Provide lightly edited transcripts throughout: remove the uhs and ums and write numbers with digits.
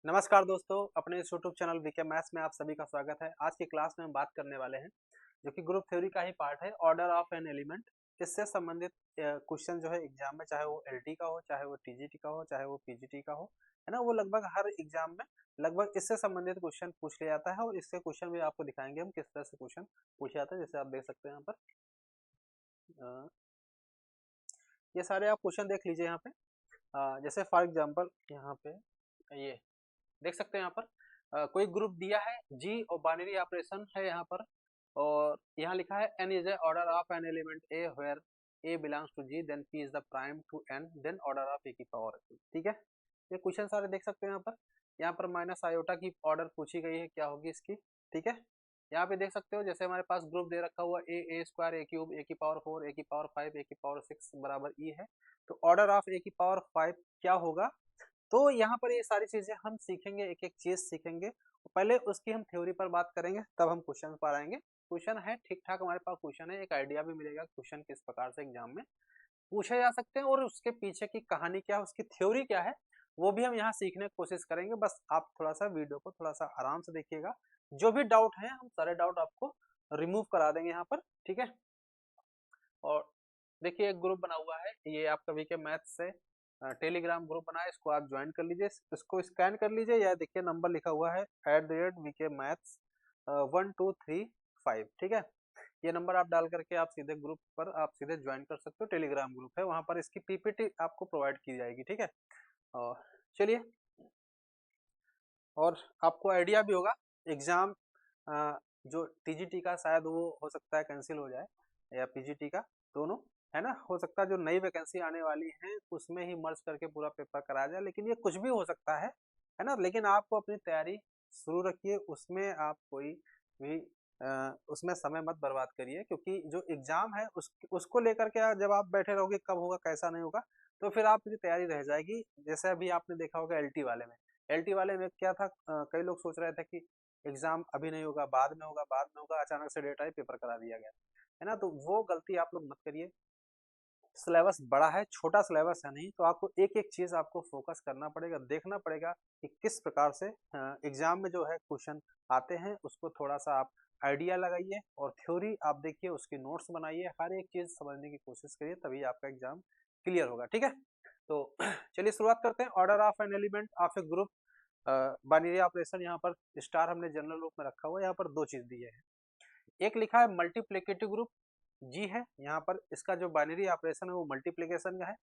नमस्कार दोस्तों, अपने इस यूट्यूब चैनल वीके मैथ्स में आप सभी का स्वागत है। आज की क्लास में हम बात करने वाले हैं जो कि ग्रुप थ्योरी का ही पार्ट है, ऑर्डर ऑफ एन एलिमेंट। इससे संबंधित क्वेश्चन जो है एग्जाम में, चाहे वो एलटी का हो, चाहे वो टीजीटी का हो, चाहे वो पीजीटी का हो, है ना, वो लगभग हर एग्जाम में लगभग इससे संबंधित क्वेश्चन पूछ लिया जाता है। और इससे क्वेश्चन भी आपको दिखाएंगे हम किस तरह से क्वेश्चन पूछे जाते हैं। जैसे आप देख सकते हैं यहाँ पर ये सारे आप क्वेश्चन देख लीजिए यहाँ पे। जैसे फॉर एग्जाम्पल यहाँ पे ये देख सकते हैं यहाँ पर कोई ग्रुप दिया है जी और बाइनरी ऑपरेशन है यहाँ पर। और यहाँ लिखा है n is a order of an element a where a belongs to g then p is the prime to n then order of a की पावर। ठीक है, ये क्वेश्चन सारे देख सकते हैं यहाँ पर माइनस आयोटा की ऑर्डर पूछी गई है, क्या होगी इसकी। ठीक है, यहाँ पे देख सकते हो जैसे हमारे पास ग्रुप दे रखा हुआ ए स्क्वायर ए क्यूब ए की पावर 4 ए की पावर 5 ए की पावर 6 बराबर ई है। तो ऑर्डर ऑफ ए की पावर 5 क्या होगा। तो यहाँ पर ये सारी चीजें हम सीखेंगे, एक एक चीज सीखेंगे। पहले उसकी हम थ्योरी पर बात करेंगे, तब हम क्वेश्चन पर आएंगे। क्वेश्चन है ठीक ठाक, हमारे पास क्वेश्चन है, एक आइडिया भी मिलेगा क्वेश्चन किस प्रकार से एग्जाम में पूछे जा सकते हैं और उसके पीछे की कहानी क्या है, उसकी थ्योरी क्या है, वो भी हम यहाँ सीखने की कोशिश करेंगे। बस आप थोड़ा सा वीडियो को थोड़ा सा आराम से देखिएगा, जो भी डाउट है हम सारे डाउट आपको रिमूव करा देंगे यहाँ पर। ठीक है, और देखिए एक ग्रुप बना हुआ है, ये आपका वीके मैथ्स से टेलीग्राम ग्रुप बना है, इसको आप ज्वाइन कर लीजिए, इसको स्कैन कर लीजिए। या देखिए नंबर लिखा हुआ है @VK Maths 1235। ठीक है, ये नंबर आप डाल करके आप सीधे ग्रुप पर आप सीधे ज्वाइन कर सकते हो। टेलीग्राम ग्रुप है, वहां पर इसकी पीपीटी आपको प्रोवाइड की जाएगी। ठीक है, और चलिए, और आपको आइडिया भी होगा एग्जाम जो टीजीटी का शायद वो हो सकता है कैंसिल हो जाए, या पीजीटी का, दोनों, है ना। हो सकता है जो नई वैकेंसी आने वाली है उसमें ही मर्ज करके पूरा पेपर कराया जाए, लेकिन ये कुछ भी हो सकता है ना। लेकिन आपको अपनी तैयारी शुरू रखिए, उसमें आप कोई भी उसमें समय मत बर्बाद करिए, क्योंकि जो एग्जाम है उसको लेकर के जब आप बैठे रहोगे कब होगा कैसा नहीं होगा, तो फिर आपकी तैयारी रह जाएगी। जैसे अभी आपने देखा होगा एलटी वाले में क्या था, कई लोग सोच रहे थे कि एग्जाम अभी नहीं होगा, बाद में होगा, बाद में होगा, अचानक से डेट आई, पेपर करा दिया गया, है ना। तो वो गलती आप लोग मत करिए। सिलेबस बड़ा है, छोटा सिलेबस है नहीं, तो आपको एक एक चीज आपको फोकस करना पड़ेगा, देखना पड़ेगा कि किस प्रकार से एग्जाम में जो है क्वेश्चन आते हैं, उसको थोड़ा सा आप आइडिया लगाइए और थ्योरी आप देखिए, उसकी नोट्स बनाइए, हर एक चीज समझने की कोशिश करिए, तभी आपका एग्जाम क्लियर होगा। ठीक है, तो चलिए शुरुआत करते हैं। Order of an element of a group, binary operation. यहाँ पर स्टार हमने जनरल रूप में रखा हुआ है, यहाँ पर दो चीज दी है। एक लिखा है मल्टीप्लिकेटिव ग्रुप जी है, यहाँ पर इसका जो बाइनरी ऑपरेशन है वो मल्टीप्लिकेशन का है।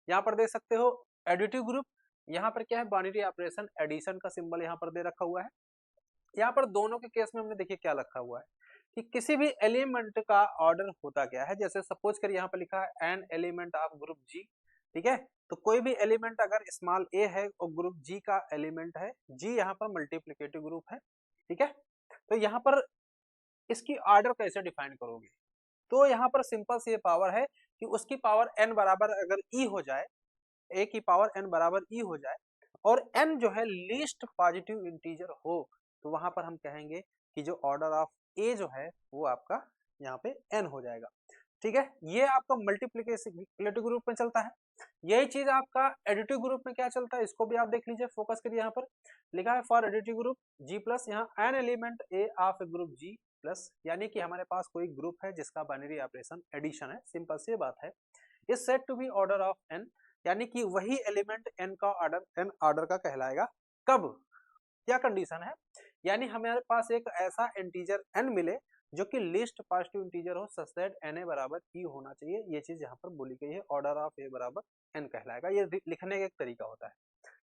यहाँ पर देख सकते हो एडिटिव ग्रुप, यहाँ पर क्या है, बाइनरी ऑपरेशन एडिशन का सिंबल यहाँ पर दे रखा हुआ है। यहाँ पर दोनों के केस में हमने देखिए क्या रखा हुआ है कि किसी भी एलिमेंट का ऑर्डर होता क्या है। जैसे सपोज करिए यहाँ पर लिखा है एन एलिमेंट ऑफ ग्रुप जी। ठीक है, तो कोई भी एलिमेंट अगर स्मॉल ए है और ग्रुप जी का एलिमेंट है, जी यहाँ पर मल्टीप्लिकेटिव ग्रुप है। ठीक है, तो यहाँ पर इसकी ऑर्डर कैसे डिफाइन करोगे, तो यहाँ पर सिंपल सी पावर है कि उसकी पावर n बराबर अगर ई हो जाए, a की पावर n बराबर ई हो जाए, और n जो है लीस्ट पॉजिटिव इंटीजर हो, तो वहां पर हम कहेंगे कि जो ऑर्डर ऑफ a जो है वो आपका यहाँ पे n हो जाएगा। ठीक है, ये आपका मल्टीप्लिकेटिव ग्रुप में चलता है। यही चीज आपका एडिटिव ग्रुप में क्या चलता है, इसको भी आप देख लीजिए, फोकस करिए। यहाँ पर लिखा है for additive group G plus, यहाँ an element a of a group G plus, यानी कि हमारे पास कोई ग्रुप है जिसका बाइनरी ऑपरेशन एडिशन है, सिंपल सी बात है। Is said to be order of n, यानी कि वही एलिमेंट एन का ऑर्डर एन ऑर्डर का कहलाएगा। कब, क्या कंडीशन है, यानी हमारे पास एक ऐसा इंटीजर एन मिले जो कि लिस्ट पॉजिटिव इंटीजर हो, सच दैट एन ए बराबर ई होना चाहिए। ये चीज यहाँ पर बोली गई है, ऑर्डर ऑफ ए बराबर एन कहलाएगा। ये लिखने का एक तरीका होता है।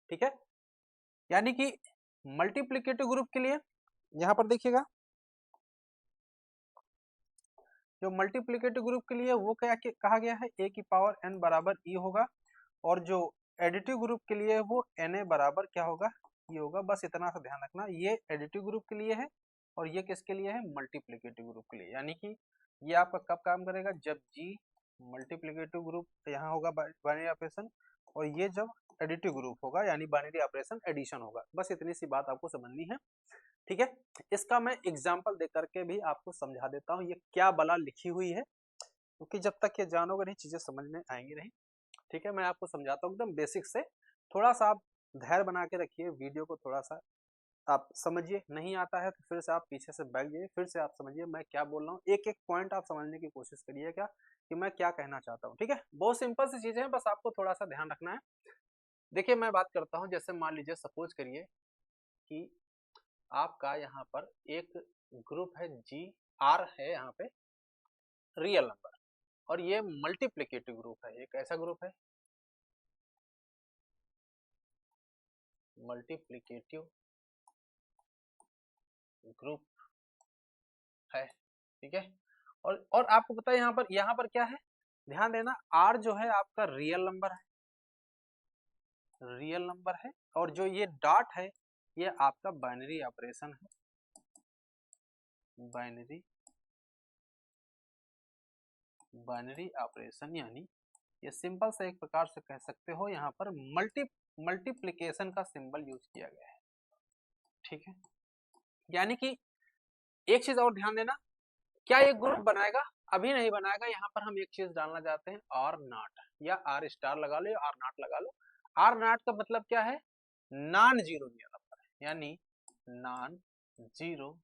ठीक है, यानी कि मल्टीप्लिकेटिव ग्रुप के लिए यहाँ पर देखिएगा, जो मल्टीप्लिकेटिव ग्रुप के लिए वो क्या कहा गया है, ए की पावर एन बराबर ई होगा, और जो एडिटिव ग्रुप के लिए वो एन ए बराबर क्या होगा, ये होगा। बस इतना सा ध्यान रखना, ये एडिटिव ग्रुप के लिए है और ये किसके लिए है, मल्टीप्लिकेटिव ग्रुप के लिए। यानी कि ये आपका कब काम करेगा, जब जी मल्टीप्लिकेटिव ग्रुप यहाँ होगा बाइनरी ऑपरेशन, और ये जब एडिटिव ग्रुप होगा यानी बाइनरी ऑपरेशन एडिशन होगा। बस इतनी सी बात आपको समझनी है। ठीक है, इसका मैं एग्जाम्पल दे करके भी आपको समझा देता हूँ ये क्या बला लिखी हुई है, क्योंकि जब तक ये जानोगे नहीं चीजें समझ में आएंगी नहीं। ठीक है, मैं आपको समझाता हूँ एकदम बेसिक से, थोड़ा सा आप धैर्य बना के रखिए, वीडियो को थोड़ा सा आप समझिए, नहीं आता है तो फिर से आप पीछे से बैठ जाइए, फिर से आप समझिए मैं क्या बोल रहा हूँ, एक एक पॉइंट आप समझने की कोशिश करिए क्या कि मैं क्या कहना चाहता हूँ। ठीक है, बहुत सिंपल सी चीजें हैं, बस आपको थोड़ा सा ध्यान रखना है। देखिए मैं बात करता हूँ, जैसे मान लीजिए सपोज करिए कि आपका यहाँ पर एक ग्रुप है जी आर है यहाँ पे रियल नंबर, और ये मल्टीप्लिकेटिव ग्रुप है, एक ऐसा ग्रुप है मल्टीप्लिकेटिव ग्रुप है। ठीक है, और आपको पता है यहाँ पर क्या है, ध्यान देना, आर जो है आपका रियल नंबर है, रियल नंबर है, और जो ये डॉट है ये आपका बाइनरी ऑपरेशन है, बाइनरी बाइनरी ऑपरेशन, यानी ये सिंपल से एक प्रकार से कह सकते हो यहाँ पर मल्टीप्लिकेशन का सिंबल यूज किया गया है। ठीक है, यानी कि एक चीज और ध्यान देना, क्या ये ग्रुप बनाएगा, अभी नहीं बनाएगा, यहाँ पर हम एक चीज डालना चाहते हैं, आर नॉट या आर स्टार लगा लो, आर नॉट लगा लो। आर नॉट का मतलब क्या है, नॉन जीरो रियल नंबर है, यानी नॉन जीरो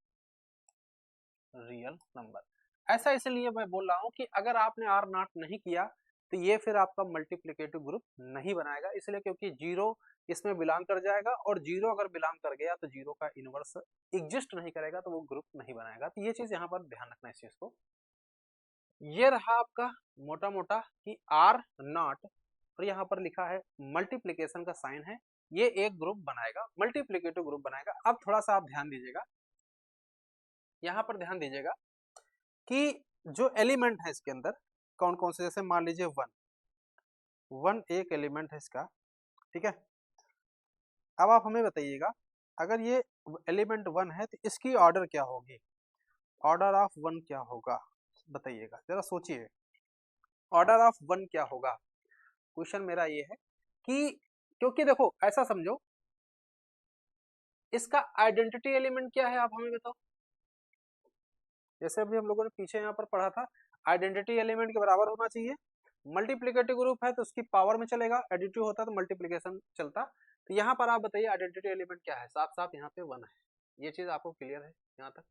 रियल नंबर। ऐसा इसलिए मैं बोल रहा हूं कि अगर आपने आर नॉट नहीं किया तो ये फिर आपका मल्टीप्लिकेटिव ग्रुप नहीं बनाएगा, इसलिए क्योंकि जीरो इसमें बिलोंग कर जाएगा, और जीरो अगर बिलोंग कर गया तो जीरो का इनवर्स एग्जिस्ट नहीं करेगा, तो वो ग्रुप नहीं बनाएगा। तो ये चीज यहाँ पर ध्यान रखना इस चीज को। ये रहा आपका मोटा मोटा कि आर नॉट, और यहाँ पर लिखा है मल्टीप्लीकेशन का साइन है, ये एक ग्रुप बनाएगा, मल्टीप्लीकेटिव ग्रुप बनाएगा। अब थोड़ा सा आप ध्यान दीजिएगा, यहाँ पर ध्यान दीजिएगा कि जो एलिमेंट है इसके अंदर कौन कौन से, जैसे मान लीजिए वन एक एलिमेंट है इसका। ठीक है, अब आप हमें बताइएगा, अगर ये एलिमेंट वन है तो इसकी ऑर्डर क्या होगी, ऑर्डर ऑफ वन क्या होगा, बताइएगा जरा सोचिए, ऑर्डर ऑफ वन क्या होगा। क्वेश्चन मेरा ये है कि क्योंकि देखो ऐसा समझो, इसका आइडेंटिटी एलिमेंट क्या है, आप हमें बताओ। जैसे अभी हम लोगों ने पीछे यहाँ पर पढ़ा था, आइडेंटिटी एलिमेंट के बराबर होना चाहिए, मल्टीप्लिकेटिव ग्रुप है तो उसकी पावर में चलेगा, एडिटिव होता तो मल्टीप्लिकेशन चलता। तो यहाँ पर आप बताइए आइडेंटिटी एलिमेंट क्या है, साफ साफ यहाँ पे वन है, ये चीज आपको क्लियर है यहाँ तक।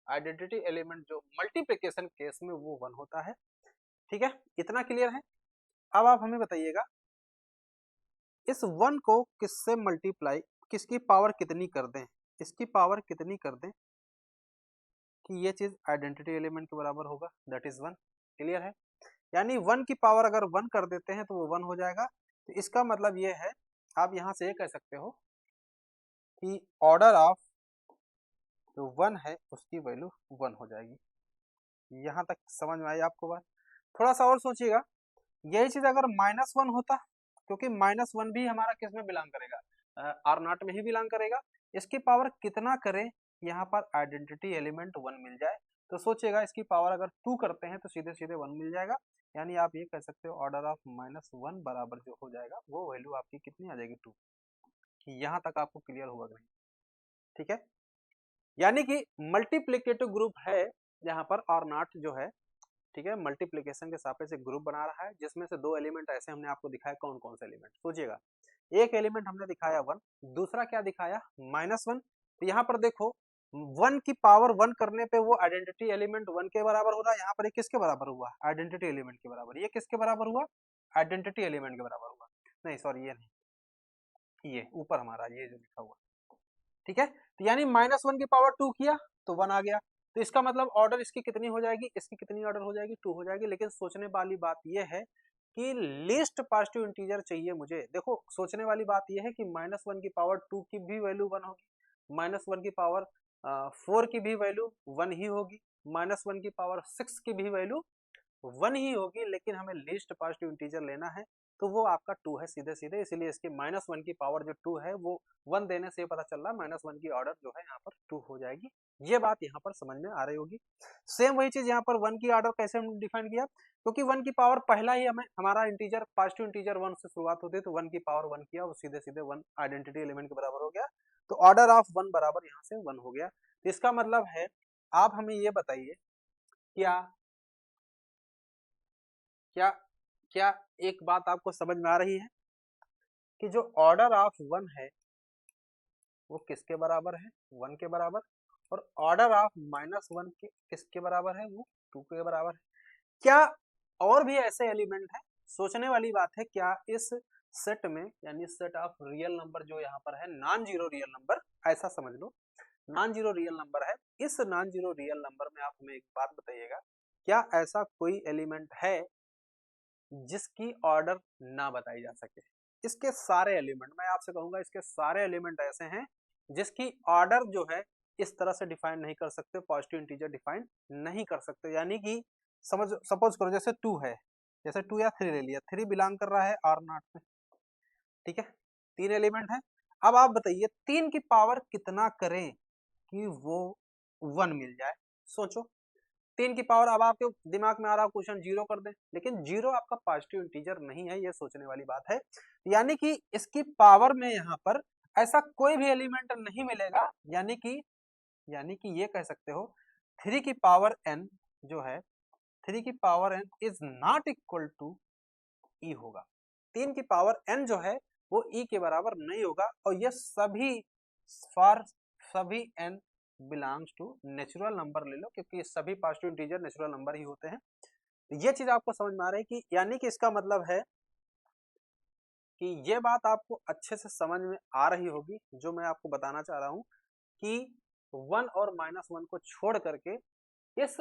आइडेंटिटी एलिमेंट जो मल्टीप्लिकेशन केस में वो वन होता है। ठीक है, इतना क्लियर है। अब आप हमें बताइएगा इस वन को किससे मल्टीप्लाई, किसकी पावर कितनी कर दें, इसकी पावर कितनी कर दें कि ये चीज आइडेंटिटी एलिमेंट के बराबर होगा, दैट इज वन। क्लियर है, यानी वन की पावर अगर वन कर देते हैं तो वो वन हो जाएगा। तो इसका मतलब ये है, आप यहां से ये कह सकते हो कि ऑर्डर ऑफ जो वन है उसकी वैल्यू वन हो जाएगी। यहां तक समझ में आई आपको बात, थोड़ा सा और सोचिएगा, यही चीज अगर माइनस वन होता, क्योंकि माइनस वन भी हमारा किस में बिलोंग करेगा, आर नॉट में ही बिलोंग करेगा, इसकी पावर कितना करे, यहाँ पर आइडेंटिटी एलिमेंट वन मिल जाए, तो सोचिएगा इसकी पावर अगर टू करते हैं तो सीधे सीधे वन मिल जाएगा, यानी आप ये कह सकते हो ऑर्डर ऑफ माइनस वन बराबर जो हो जाएगा वो वैल्यू आपकी कितनी आ जाएगी, टू। यहाँ तक आपको क्लियर होगा नहीं? ठीक है, यानी कि मल्टीप्लिकेटिव ग्रुप है यहाँ पर, और नॉट जो है, ठीक है, मल्टीप्लिकेशन के सापेक्ष एक ग्रुप बना रहा है, जिसमें से दो एलिमेंट ऐसे हमने आपको दिखाया, कौन कौन से एलिमेंट सोचिएगा, एक एलिमेंट हमने दिखाया वन, दूसरा क्या दिखाया माइनस वन। तो यहाँ पर देखो वन की पावर वन करने पे वो आइडेंटिटी एलिमेंट वन के बराबर हो रहा है, यहाँ पर ये किसके बराबर हुआ, आइडेंटिटी एलिमेंट के बराबर, ये किसके बराबर हुआ, आइडेंटिटी एलिमेंट के बराबर हुआ, नहीं सॉरी ये नहीं, ये ऊपर हमारा ये जो लिखा हुआ। ठीक है, तो यानी माइनस वन की पावर टू किया तो वन आ गया, तो इसका मतलब ऑर्डर इसकी कितनी हो जाएगी, इसकी कितनी ऑर्डर हो जाएगी, टू हो जाएगी। लेकिन सोचने वाली बात यह है कि लीस्ट पॉजिटिव इंटीजर चाहिए मुझे। देखो सोचने वाली बात यह है कि माइनस वन की पावर टू की भी वैल्यू वन होगी, माइनस वन की पावर फोर की भी वैल्यू वन ही होगी, माइनस वन की पावर सिक्स की भी वैल्यू वन ही होगी, लेकिन हमें लीस्ट पॉजिटिव इंटीजर लेना है तो वो आपका टू है सीधे सीधे, इसीलिए इसकी माइनस वन की पावर जो टू है वो वन देने से पता चल रहा है माइनस वन की ऑर्डर जो है यहाँ पर टू हो जाएगी। ये बात यहाँ पर समझ में आ रही होगी। सेम वही चीज यहाँ पर वन की ऑर्डर कैसे हम डिफाइन किया, क्योंकि वन की पावर पहला ही हमें हमारा इंटीजर पॉजिटिव इंटीजर वन से शुरुआत होती है, तो वन की पावर वन किया, वो सीधे सीधे वन आइडेंटिटी एलिमेंट के बराबर हो गया, तो ऑर्डर ऑफ वन बराबर यहाँ से वन हो गया। तो इसका मतलब है, आप हमें ये बताइए क्या क्या क्या एक बात आपको समझ में आ रही है, कि जो ऑर्डर ऑफ 1 है वो किसके बराबर है, 1 के बराबर, और ऑर्डर ऑफ -1 के किसके बराबर है, वो 2 के बराबर है। क्या और भी ऐसे एलिमेंट है, सोचने वाली बात है, क्या इस सेट में, यानी सेट ऑफ रियल नंबर जो यहाँ पर है नॉन जीरो रियल नंबर, ऐसा समझ लो नॉन जीरो रियल नंबर है, इस नॉन जीरो रियल नंबर में आप हमें एक बात बताइएगा, क्या ऐसा कोई एलिमेंट है जिसकी ऑर्डर ना बताई जा सके। इसके सारे एलिमेंट, मैं आपसे कहूंगा इसके सारे एलिमेंट ऐसे हैं जिसकी ऑर्डर जो है इस तरह से डिफाइन नहीं कर सकते, पॉजिटिव इंटीजर डिफाइन नहीं कर सकते। यानी कि सपोज करो जैसे 2 है, जैसे 2 या 3 ले लिया, 3 बिलोंग कर रहा है आर नॉट में, ठीक है, 3 एलिमेंट है। अब आप बताइए 3 की पावर कितना करें कि वो 1 मिल जाए, सोचो। 3 की पावर, अब आपके दिमाग में आ रहा क्वेश्चन 0 कर दें, लेकिन 0 आपका पॉजिटिव इंटीजर नहीं है, ये सोचने वाली बात है। यानी कि इसकी पावर में यहाँ पर ऐसा कोई भी एलिमेंट नहीं मिलेगा, यानी कि ये कह सकते हो 3 की पावर n जो है, 3 की power n is not equal to e होगा। 3 की पावर n जो है वो e के बराबर नहीं होगा, और ये सभी n belongs to natural number ले लो, क्योंकि सभी पॉजिटिव इंटीजर नेचुरल नंबर ही होते हैं। तो ये चीज आपको समझ में आ रही है कि यानी कि इसका मतलब है कि ये बात आपको अच्छे से समझ में आ रही होगी जो मैं आपको बताना चाह रहा हूं कि 1 और -1 को छोड़ करके इस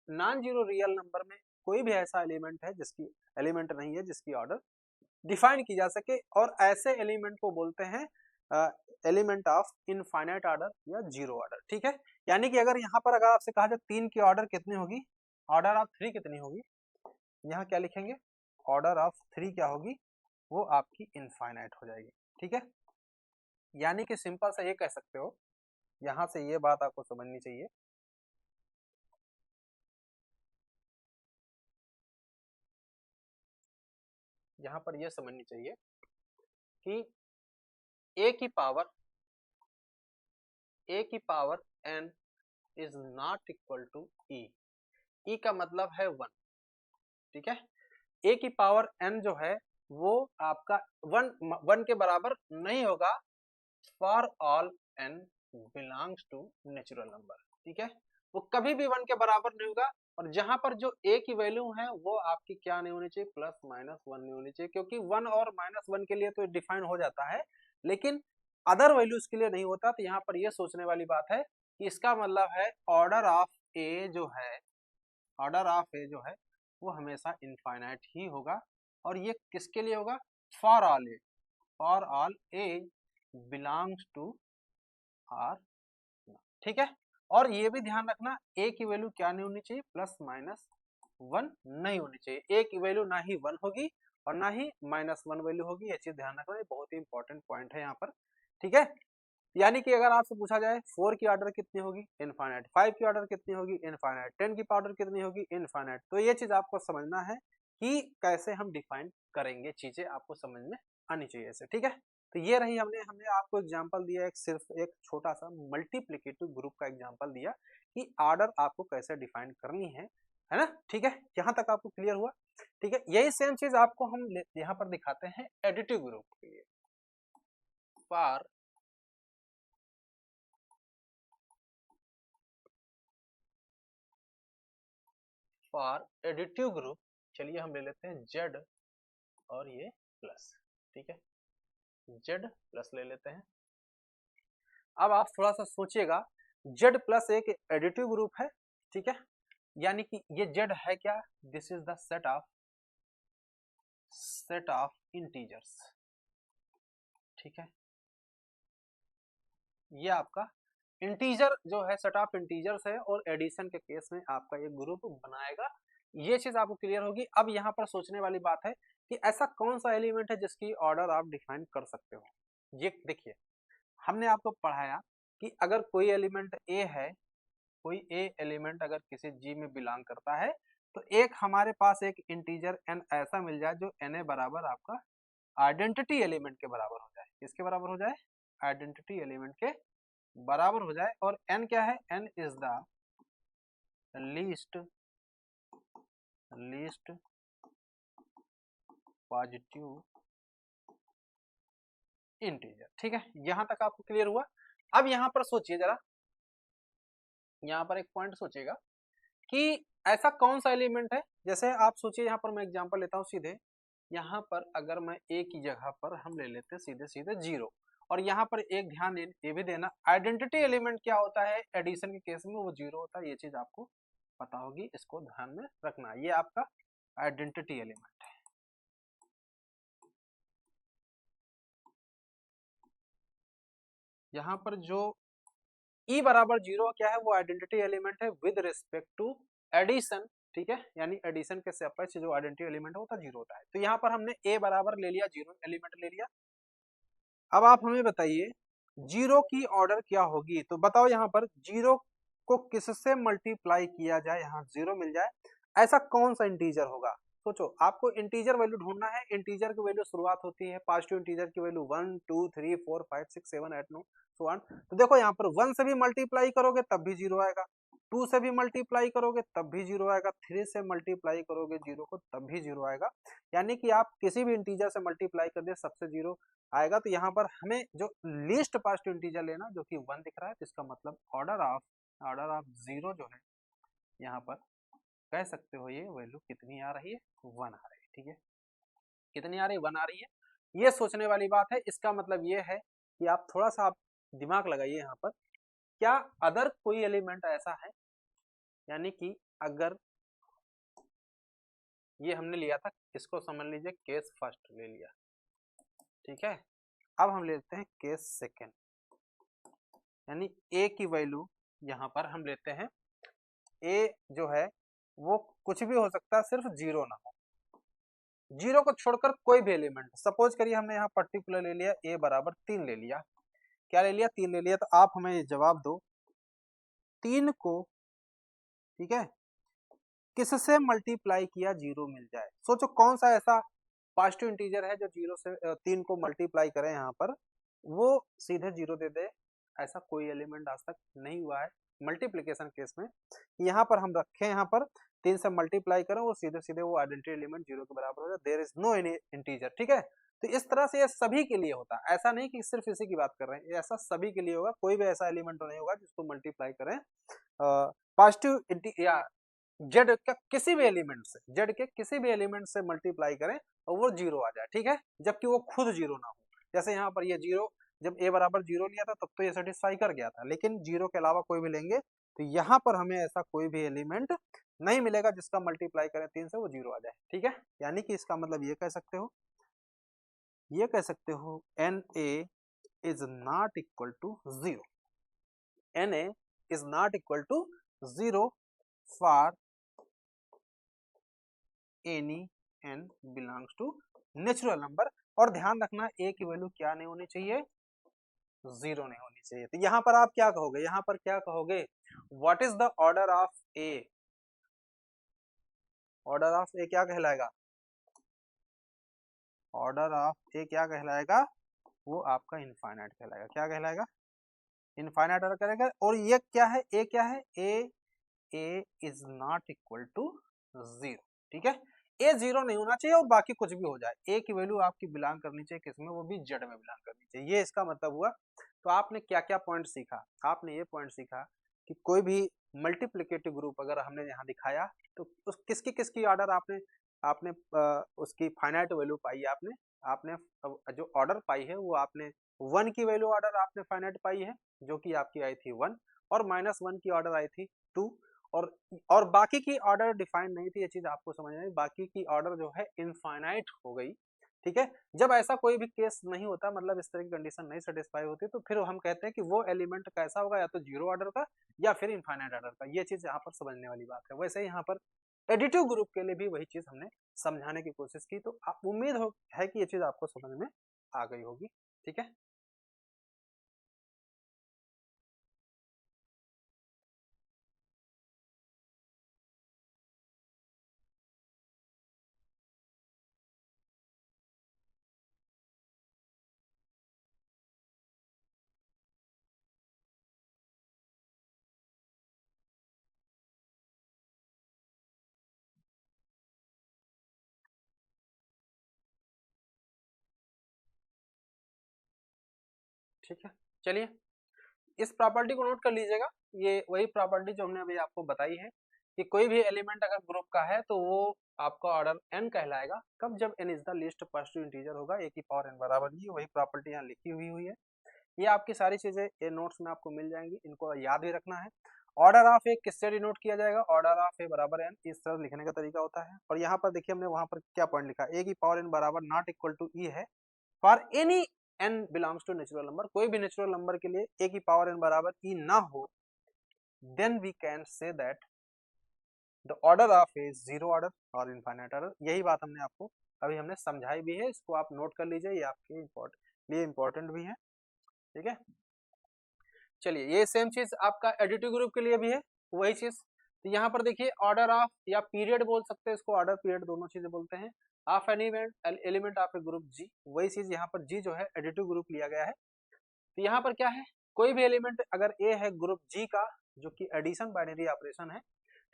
नॉन जीरो रियल नंबर में कोई भी ऐसा एलिमेंट है जिसकी एलिमेंट नहीं है जिसकी ऑर्डर डिफाइन की जा सके, और ऐसे एलिमेंट को बोलते हैं एलिमेंट ऑफ इनफाइनाइट ऑर्डर या जीरो ऑर्डर, ठीक है। यानी कि अगर यहाँ पर अगर आपसे कहा जाए 3 की ऑर्डर कितनी होगी, ऑर्डर ऑफ 3 कितनी होगी, यहाँ क्या लिखेंगे, ऑर्डर ऑफ 3 क्या होगी, वो आपकी इनफाइनाइट हो जाएगी, ठीक है। यानी कि सिंपल सा ये कह सकते हो, यहाँ से ये बात आपको समझनी चाहिए, यहाँ पर ये समझनी चाहिए कि a की power n is not equal to e, e का मतलब है 1, ठीक है। a की पावर n जो है वो आपका 1 के बराबर नहीं होगा for all n belongs to natural number, ठीक है। वो कभी भी 1 के बराबर नहीं होगा, और जहां पर जो a की वैल्यू है वो आपकी क्या नहीं होनी चाहिए, +-1 नहीं होनी चाहिए, क्योंकि 1 और -1 के लिए तो डिफाइन हो जाता है, लेकिन अदर वैल्यूज के लिए नहीं होता। तो यहाँ पर ये सोचने वाली बात है कि इसका मतलब है ऑर्डर ऑफ ए जो है, ऑर्डर ऑफ ए जो है वो हमेशा इनफाइनाइट ही होगा, और ये किसके लिए होगा, for all a belongs to R, ठीक है। और ये भी ध्यान रखना ए की वैल्यू क्या नहीं होनी चाहिए, +-1 नहीं होनी चाहिए, ए की वैल्यू ना ही 1 होगी और ना ही -1 वैल्यू होगी, ये चीज ध्यान रखना, ये बहुत ही इंपॉर्टेंट पॉइंट है यहाँ पर, ठीक है। यानी कि अगर आपसे पूछा जाए 4 की ऑर्डर कितनी होगी, इनफाइनाइट, 5 की ऑर्डर कितनी होगी, इनफाइनाइट, 10 की ऑर्डर कितनी होगी, इनफाइनाइट, तो ये चीज आपको समझना है कि कैसे हम डिफाइन करेंगे, चीजें आपको समझ में आनी चाहिए ऐसे, ठीक है। तो ये रही, हमने आपको एग्जांपल दिया, एक सिर्फ एक छोटा सा मल्टीप्लिकेटिव ग्रुप का एग्जांपल दिया कि ऑर्डर आपको कैसे डिफाइन करनी है ना, ठीक है। यहाँ तक आपको क्लियर हुआ, ठीक है। यही सेम चीज आपको हम यहाँ पर दिखाते हैं एडिटिव ग्रुप के लिए। फॉर एडिटिव ग्रुप, चलिए हम ले लेते हैं जेड और ये प्लस, ठीक है, जेड प्लस ले लेते हैं। अब आप थोड़ा सा सोचिएगा, जेड प्लस एक एडिटिव ग्रुप है, ठीक है, यानी कि ये जेड है क्या, this is the set of integers, ठीक है। ये आपका इंटीजर जो है सेट ऑफ इंटीजर्स है, और एडिशन के केस में आपका ये ग्रुप बनाएगा, ये चीज आपको क्लियर होगी। अब यहाँ पर सोचने वाली बात है कि ऐसा कौन सा एलिमेंट है जिसकी ऑर्डर आप डिफाइन कर सकते हो। ये देखिए, हमने आपको पढ़ाया कि अगर कोई एलिमेंट ए है, कोई ए एलिमेंट अगर किसी जी में बिलोंग करता है, तो एक हमारे पास एक इंटीजर एन ऐसा मिल जाए जो एन ए बराबर आपका आइडेंटिटी एलिमेंट के बराबर हो जाए, किसके बराबर हो जाए, आइडेंटिटी एलिमेंट के बराबर हो जाए। और n क्या है, n is the least positive integer. ठीक है, यहां तक आपको क्लियर हुआ। अब यहां पर सोचिए जरा, यहां पर एक पॉइंट सोचिएगा कि ऐसा कौन सा एलिमेंट है, जैसे आप सोचिए यहाँ पर मैं एग्जांपल लेता हूँ सीधे, यहाँ पर अगर मैं ए की जगह पर हम ले लेते हैं सीधे सीधे 0, और यहाँ पर एक ध्यान ये भी देना, आइडेंटिटी एलिमेंट क्या होता है एडिशन के केस में, वो 0 होता है, ये चीज आपको पता होगी, इसको ध्यान में रखना, ये आपका आइडेंटिटी एलिमेंट है। यहाँ पर जो ई बराबर 0 क्या है, वो आइडेंटिटी एलिमेंट है विद रिस्पेक्ट टू एडिशन। ठीक है, यानी एडिशन के सापेक्ष जो आइडेंटिटी एलिमेंट होता है 0 होता है। तो यहाँ पर हमने ए बराबर ले लिया, 0 एलिमेंट ले लिया। अब आप हमें बताइए 0 की ऑर्डर क्या होगी, तो बताओ यहाँ पर 0 को किससे मल्टीप्लाई किया जाए, यहाँ 0 मिल जाए, ऐसा कौन सा इंटीजर होगा। सोचो, आपको इंटीजर वैल्यू ढूंढना है। इंटीजर की वैल्यू शुरुआत होती है पॉजिटिव इंटीजर की वैल्यू 1 2 3 4 5 6 7 8 9 सो ऑन। तो देखो यहाँ पर 1 से भी मल्टीप्लाई करोगे तब भी 0 आएगा, 2 से भी मल्टीप्लाई करोगे तब भी 0 आएगा, 3 से मल्टीप्लाई करोगे 0 को तब भी 0 आएगा। यानी कि आप किसी भी इंटीजर से मल्टीप्लाई कर दे सबसे 0 आएगा। तो यहाँ पर हमें जो लीस्ट पॉजिटिव इंटीजर लेना जो कि 1 दिख रहा है, तो इसका मतलब ऑर्डर ऑफ 0 जो है यहाँ पर कह सकते हो ये वैल्यू कितनी आ रही है, 1 आ रही है। ठीक है, कितनी आ रही है, 1 आ रही है। ये सोचने वाली बात है। इसका मतलब ये है कि आप थोड़ा सा आप दिमाग लगाइए यहाँ पर, क्या अदर कोई एलिमेंट ऐसा है, यानी कि अगर ये हमने लिया था, इसको समझ लीजिए केस फर्स्ट ले लिया, ठीक है। अब हम लेते हैं केस सेकेंड, यानी ए की वैल्यू यहाँ पर हम लेते हैं, ए जो है वो कुछ भी हो सकता है, सिर्फ 0 ना हो। 0 को छोड़कर कोई भी एलिमेंट, सपोज करिए हमने यहाँ पर्टिकुलर ले लिया ए बराबर 3 ले लिया, क्या ले लिया, 3 ले लिया। तो आप हमें जवाब दो 3 को, ठीक है, किससे मल्टीप्लाई किया 0 मिल जाए। सोचो कौन सा ऐसा पॉजिटिव इंटीजर है जो 0 से 3 को मल्टीप्लाई करें यहाँ पर, वो सीधे 0 दे दे, ऐसा कोई एलिमेंट आज तक नहीं हुआ है मल्टीप्लीकेशन केस में। यहाँ पर हम रखें, यहाँ पर 3 से मल्टीप्लाई करें, वो सीधे सीधे वो आइडेंटिटी एलिमेंट 0 के बराबर हो जाए, there is no any integer. ठीक है, तो इस तरह से ये सभी के लिए होता है, ऐसा नहीं कि सिर्फ इसी की बात कर रहे हैं, ऐसा सभी के लिए होगा। कोई भी ऐसा एलिमेंट नहीं होगा जिसको मल्टीप्लाई करें पॉजिटिव या जेड का किसी भी एलिमेंट से, जेड के किसी भी एलिमेंट से मल्टीप्लाई करें और वो 0 आ जाए। ठीक है, जबकि वो खुद 0 ना हो। जैसे यहाँ पर ये 0, जब ए बराबर 0 लिया था तब तो ये सेटिस्फाई कर गया था, लेकिन 0 के अलावा कोई भी लेंगे तो यहाँ पर हमें ऐसा कोई भी एलिमेंट नहीं मिलेगा जिसका मल्टीप्लाई करें 3 से वो 0 आ जाए। ठीक है, यानी कि इसका मतलब ये कह सकते हो, ये कह सकते हो n a is not equal to 0, n a is not equal to 0 for any n belongs to natural number. और ध्यान रखना ए की वैल्यू क्या नहीं होनी चाहिए, 0 नहीं होनी चाहिए। तो यहाँ पर आप क्या कहोगे, यहाँ पर क्या कहोगे, what is the order of a, order of a क्या कहलाएगा, ऑर्डर ऑफ ए क्या कहलाएगा, वो आपका इनफाइनाइट कहलाएगा। क्या कहलाएगा, इनफाइनाइट ऑर्डर करेगा। और ये क्या है, ए क्या है, ए इज नॉट इक्वल टू 0। ठीक है, ए 0 नहीं होना चाहिए और बाकी कुछ भी हो जाए, ए की वैल्यू आपकी बिलोंग करनी चाहिए किसमें, वो भी जेड में बिलोंग करनी चाहिए। ये इसका मतलब हुआ। तो आपने क्या क्या पॉइंट सीखा, आपने ये पॉइंट सीखा कि कोई भी मल्टीप्लिकेटिव ग्रुप अगर हमने यहाँ दिखाया तो उस किसकी किसकी ऑर्डर आपने आपने उसकी फाइनाइट वैल्यू पाई, आपने आपने जो ऑर्डर पाई है वो आपने 1 की वैल्यू ऑर्डर आपने फाइनाइट पाई है जो कि आपकी आई थी 1, और -1 की ऑर्डर आई थी 2, और बाकी की ऑर्डर डिफाइन नहीं थी। ये चीज आपको समझ में, बाकी की ऑर्डर जो है इनफाइनाइट हो गई। ठीक है, जब ऐसा कोई भी केस नहीं होता, मतलब इस तरह की कंडीशन नहीं सेटिस्फाई होती, तो फिर हम कहते हैं कि वो एलिमेंट कैसा होगा, या तो 0 ऑर्डर का या फिर इनफाइनाइट ऑर्डर का। ये चीज यहाँ पर समझने वाली बात है। वैसे यहाँ पर एडिटिव ग्रुप के लिए भी वही चीज हमने समझाने की कोशिश की। तो उम्मीद है कि ये चीज आपको समझ में आ गई होगी। ठीक है। ठीक है, चलिए इस प्रॉपर्टी को नोट कर लीजिएगा। ये वही प्रॉपर्टी जो हमने अभी आपको बताई है कि कोई भी एलिमेंट अगर ग्रुप का है तो वो आपका ऑर्डर n कहलाएगा। कब? जब n is the least positive integer होगा, a की पावर n बराबर ये, वही प्रॉपर्टी यहाँ लिखी हुई है। ये आपकी सारी चीजें ये नोट्स में आपको मिल जाएंगी, इनको याद भी रखना है। ऑर्डर ऑफ ए किससे डिनोट किया जाएगा? ऑर्डर ऑफ ए बराबर n, इस तरह लिखने का तरीका होता है। और यहाँ पर देखिए हमने वहां पर क्या पॉइंट लिखा, a की पावर n बराबर नॉट इक्वल टू e है for any n belongs to natural number. कोई भी नेचुरल नंबर के लिए a की पावर n बराबर e ना हो, then we can say that the order of a zero order और इनफाइनाइट ऑर्डर। यही बात हमने आपको अभी हमने समझाई भी है, इसको आप नोट कर लीजिए, ये आपके लिए इम्पोर्टेंट भी है। ठीक है, चलिए ये सेम चीज आपका एडिटिव ग्रुप के लिए भी है, वही चीज। तो यहाँ पर देखिए ऑर्डर ऑफ या पीरियड बोल सकते हैं इसको, ऑर्डर पीरियड दोनों चीजें बोलते हैं। Of any element of a group G, वही चीज यहाँ पर जी जो है एडिटिव ग्रुप लिया गया है। तो यहाँ पर क्या है, कोई भी एलिमेंट अगर ए है ग्रुप जी का, जो कि एडिशन बाइनरी ऑपरेशन है,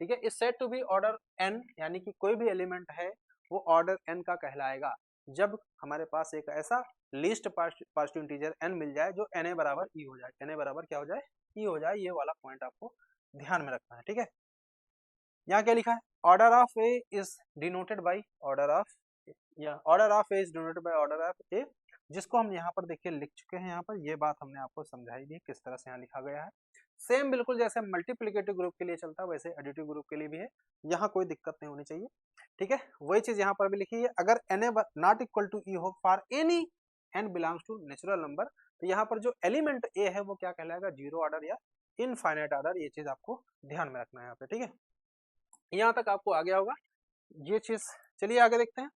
ठीक है, is said to be order n, यानी कि कोई भी एलिमेंट है वो ऑर्डर एन का कहलाएगा जब हमारे पास एक ऐसा लीस्ट पॉजिटिव इंटीजर n मिल जाए जो na बराबर e हो जाए। na बराबर क्या हो जाए? e हो जाए। ये वाला पॉइंट आपको ध्यान में रखना है। ठीक है, यहाँ क्या लिखा है, order of a is denoted by order of, या order of a is denoted by order of a, जिसको हम यहाँ पर देखिए लिख चुके हैं। यहाँ पर ये बात हमने आपको समझाई दी किस तरह से यहाँ लिखा गया है। सेम बिल्कुल जैसे मल्टीप्लिकेटिव ग्रुप के लिए चलता है वैसे एडिटिव ग्रुप के लिए भी है, यहाँ कोई दिक्कत नहीं होनी चाहिए। ठीक है, वही चीज यहाँ पर भी लिखी है, अगर na not equal to e हो for any n belongs to natural number, तो यहाँ पर जो एलिमेंट a है वो क्या कहलाएगा? जीरो ऑर्डर या इनफाइनाइट ऑर्डर। ये चीज आपको ध्यान में रखना है यहाँ पे। ठीक है, यहाँ तक आपको आ गया होगा ये चीज। चलिए आगे देखते हैं।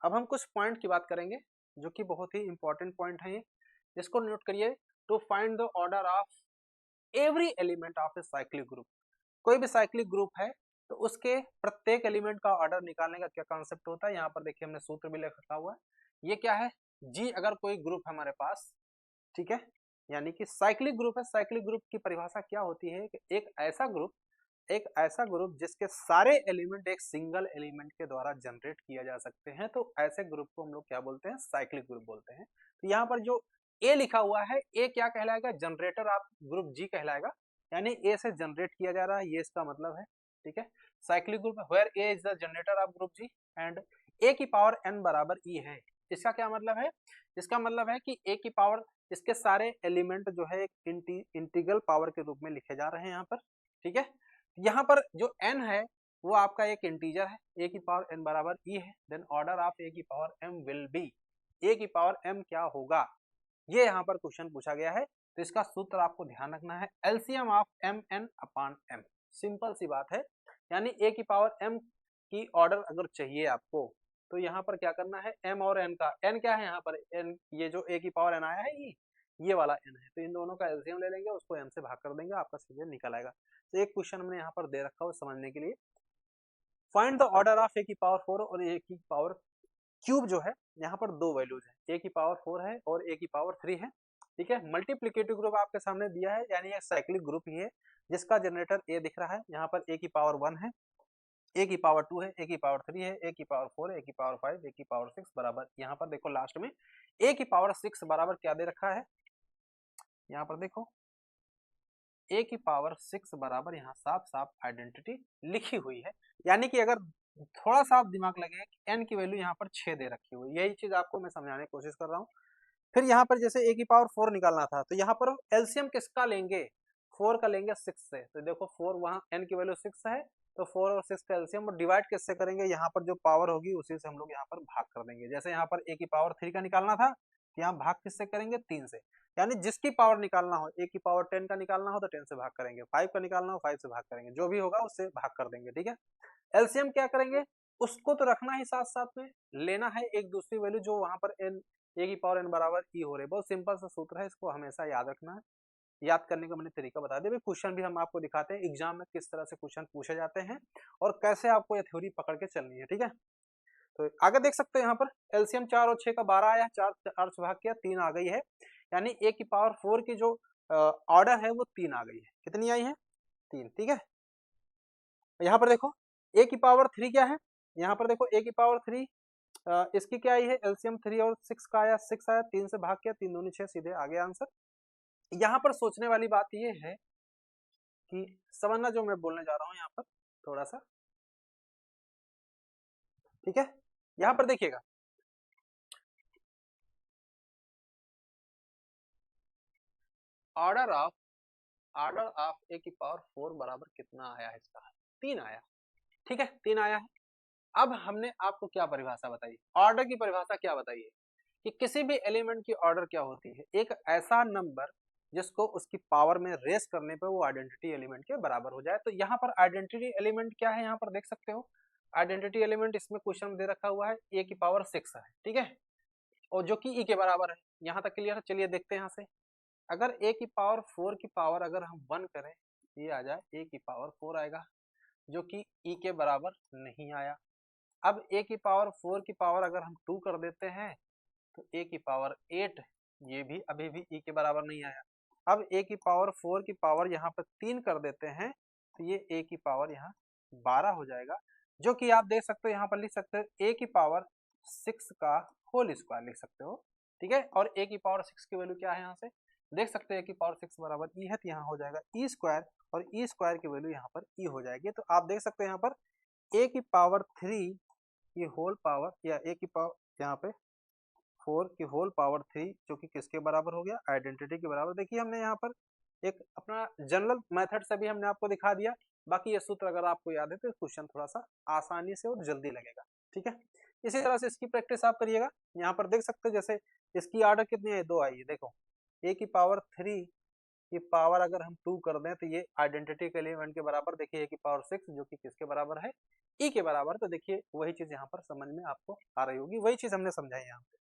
अब हम कुछ पॉइंट की बात करेंगे जो कि बहुत ही इंपॉर्टेंट पॉइंट है ये, इसको नोट करिए। To find the order of every element of a cyclic group, कोई भी साइक्लिक ग्रुप है तो उसके प्रत्येक एलिमेंट का ऑर्डर निकालने का क्या कॉन्सेप्ट होता है, यहाँ पर देखिए हमने सूत्र भी लिखा हुआ है। ये क्या है जी, अगर कोई ग्रुप है हमारे पास, ठीक है, यानी कि साइक्लिक ग्रुप है। साइक्लिक ग्रुप की परिभाषा क्या होती है कि एक ऐसा ग्रुप जिसके सारे एलिमेंट एक सिंगल एलिमेंट के द्वारा जनरेट किया जा सकते हैं, तो ऐसे ग्रुप को हम लोग क्या बोलते हैं? साइक्लिक ग्रुप बोलते हैं। तो यहाँ पर जो ए लिखा हुआ है, ए क्या कहलाएगा? जनरेटर ऑफ ग्रुप जी कहलाएगा, यानी ए से जनरेट किया जा रहा है, ये इसका मतलब है। ठीक है, cyclic group where a is the generator of group G and a की पावर n बराबर ई है। इसका क्या मतलब है? इसका मतलब है कि ए की पावर, इसके सारे एलिमेंट जो है एक इंटीग्रल पावर के रूप में लिखे जा रहे हैं यहाँ पर। ठीक है, यहाँ पर जो n है वो आपका एक इंटीजर है, a की पावर n बराबर e है, देन ऑर्डर ऑफ a की power m will be, a की पावर m क्या होगा, ये यहाँ पर क्वेश्चन पूछा गया है। तो इसका सूत्र आपको ध्यान रखना है, LCM of mn upon m। Simple सी बात है, यानी a की पावर m की ऑर्डर अगर चाहिए आपको तो यहाँ पर क्या करना है, m और n का, n क्या है यहाँ पर, n, ये जो a की पावर n आया है ये वाला n है, तो इन दोनों का एलसीएम ले लेंगे, उसको m से भाग कर देंगे, आपका सीधे निकल आएगा। तो एक क्वेश्चन हमने यहाँ पर दे रखा है समझने के लिए, find the order of a की पावर 4 और a की पावर क्यूब जो है, यहाँ पर दो वैल्यूज है, a की पावर 4 है और a की पावर 3 है। ठीक है, मल्टीप्लिकेटिव ग्रुप आपके सामने दिया है, यानी एक साइक्लिक ग्रुप ही है जिसका जनरेटर a दिख रहा है। यहाँ पर a की पावर 1 है, a की पावर 2 है, a की पावर 3 है, a की पावर 4 है, a की पावर 5, a की पावर 6 बराबर, यहाँ पर देखो लास्ट में a की पावर 6 बराबर क्या दे रखा है, यहाँ पर देखो a की पावर 6 बराबर यहाँ साफ साफ आइडेंटिटी लिखी हुई है, यानी कि अगर थोड़ा सा आप दिमाग लगे n की वैल्यू यहाँ पर 6 दे रखी हुई, यही चीज आपको मैं समझाने की कोशिश कर रहा हूँ। फिर यहाँ पर जैसे a की पावर 4 निकालना था, तो यहाँ पर एलसीएम किसका लेंगे, 4 का लेंगे 6 से, तो देखो 4 वहाँ n की वैल्यू 6 है, तो 4 और 6 का एलसीएम और डिवाइड किससे करेंगे, यहाँ पर जो पावर होगी उसी से हम लोग यहाँ पर भाग कर देंगे। जैसे यहाँ पर a की पावर 3 का निकालना था, यहाँ भाग किससे करेंगे, 3 से, यानी जिसकी पावर निकालना हो, a की पावर 10 का निकालना हो तो 10 से भाग करेंगे, 5 का निकालना हो 5 से भाग करेंगे, जो भी होगा उससे भाग कर देंगे। ठीक है, एलसीएम क्या करेंगे, उसको तो रखना ही साथ साथ में, लेना है एक दूसरी वैल्यू जो वहां पर n, a की पावर n बराबर e हो रही है। बहुत सिंपल सा सूत्र है, इसको हमेशा याद रखना है। याद करने का मैंने तरीका बता दिया, क्वेश्चन भी हम आपको दिखाते हैं एग्जाम में किस तरह से क्वेश्चन पूछे जाते हैं और कैसे आपको ये थ्योरी पकड़ के चलनी है। ठीक है, तो आगे देख सकते हैं यहाँ पर एलसीएम 4 और 6 का 12 आया, 4 से भाग किया 3 आ गई है, यानी a की पावर 4 की जो ऑर्डर है वो 3 आ गई है। कितनी आई है, 3। ठीक है, यहाँ पर देखो a की पावर 3 क्या है, यहाँ पर देखो a की पावर 3 इसकी क्या आई है एलसीएम 3 और 6 का आया, 6 आया, 3 से भाग किया, 3 दूनी 6, सीधे आ गया आंसर। यहाँ पर सोचने वाली बात ये है कि समझना जो मैं बोलने जा रहा हूँ यहाँ पर थोड़ा सा, ठीक है। यहाँ पर देखिएगा, ऑर्डर ऑफ ए की पावर 4 बराबर कितना आया है इसका, 3 आया, ठीक है, 3 आया है। अब हमने आपको क्या परिभाषा बताई, ऑर्डर की परिभाषा क्या बताई है कि किसी भी एलिमेंट की ऑर्डर क्या होती है, एक ऐसा नंबर जिसको उसकी पावर में रेस करने पे वो आइडेंटिटी एलिमेंट के बराबर हो जाए। तो यहाँ पर आइडेंटिटी एलिमेंट क्या है, यहाँ पर देख सकते हो आइडेंटिटी एलिमेंट इसमें क्वेश्चन दे रखा हुआ है ए की पावर 6 है, ठीक है, और जो कि ई के बराबर है। यहाँ तक क्लियर है, चलिए देखते हैं यहाँ से। अगर ए की पावर 4 की पावर अगर हम 1 करें, ये आ जाए ए की पावर 4 आएगा, जो कि ई के बराबर नहीं आया। अब ए की पावर 4 की पावर अगर हम 2 कर देते हैं तो ए की पावर 8, ये भी अभी भी ई के बराबर नहीं आया। अब ए की पावर 4 की पावर यहाँ पर 3 कर देते हैं तो ये ए की पावर यहाँ 12 हो जाएगा, जो कि आप देख सकते हो यहाँ पर लिख सकते हो ए की पावर 6 का होल स्क्वायर लिख सकते हो, ठीक है। और ए की पावर 6 की वैल्यू क्या है, यहाँ से देख सकते हैं कि पावर 6 बराबर ई है, तो यहाँ हो जाएगा ई स्क्वायर, और ई स्क्वायर की वैल्यू यहाँ पर ई हो जाएगी। तो आप देख सकते हैं यहाँ पर ए की पावर 3 की होल पावर, या ए की पावर यहाँ पे 4 की होल पावर 3, जो कि किसके बराबर हो गया, आइडेंटिटी के बराबर। देखिए हमने यहाँ पर एक अपना जनरल मेथड से भी हमने आपको दिखा दिया, बाकी ये सूत्र अगर आपको याद है तो क्वेश्चन थोड़ा सा आसानी से और जल्दी लगेगा, ठीक है। इसी तरह से इसकी प्रैक्टिस आप करिएगा। यहाँ पर देख सकते हो जैसे इसकी ऑर्डर कितनी है, 2 आई है, देखो ए की पावर 3 की पावर अगर हम 2 कर दें तो ये आइडेंटिटी के एलिमेंट के बराबर, देखिए ए की पावर 6 जो कि किसके बराबर है, ई के बराबर। तो देखिए वही चीज यहाँ पर समझ में आपको आ रही होगी, वही चीज हमने समझाई यहाँ पे,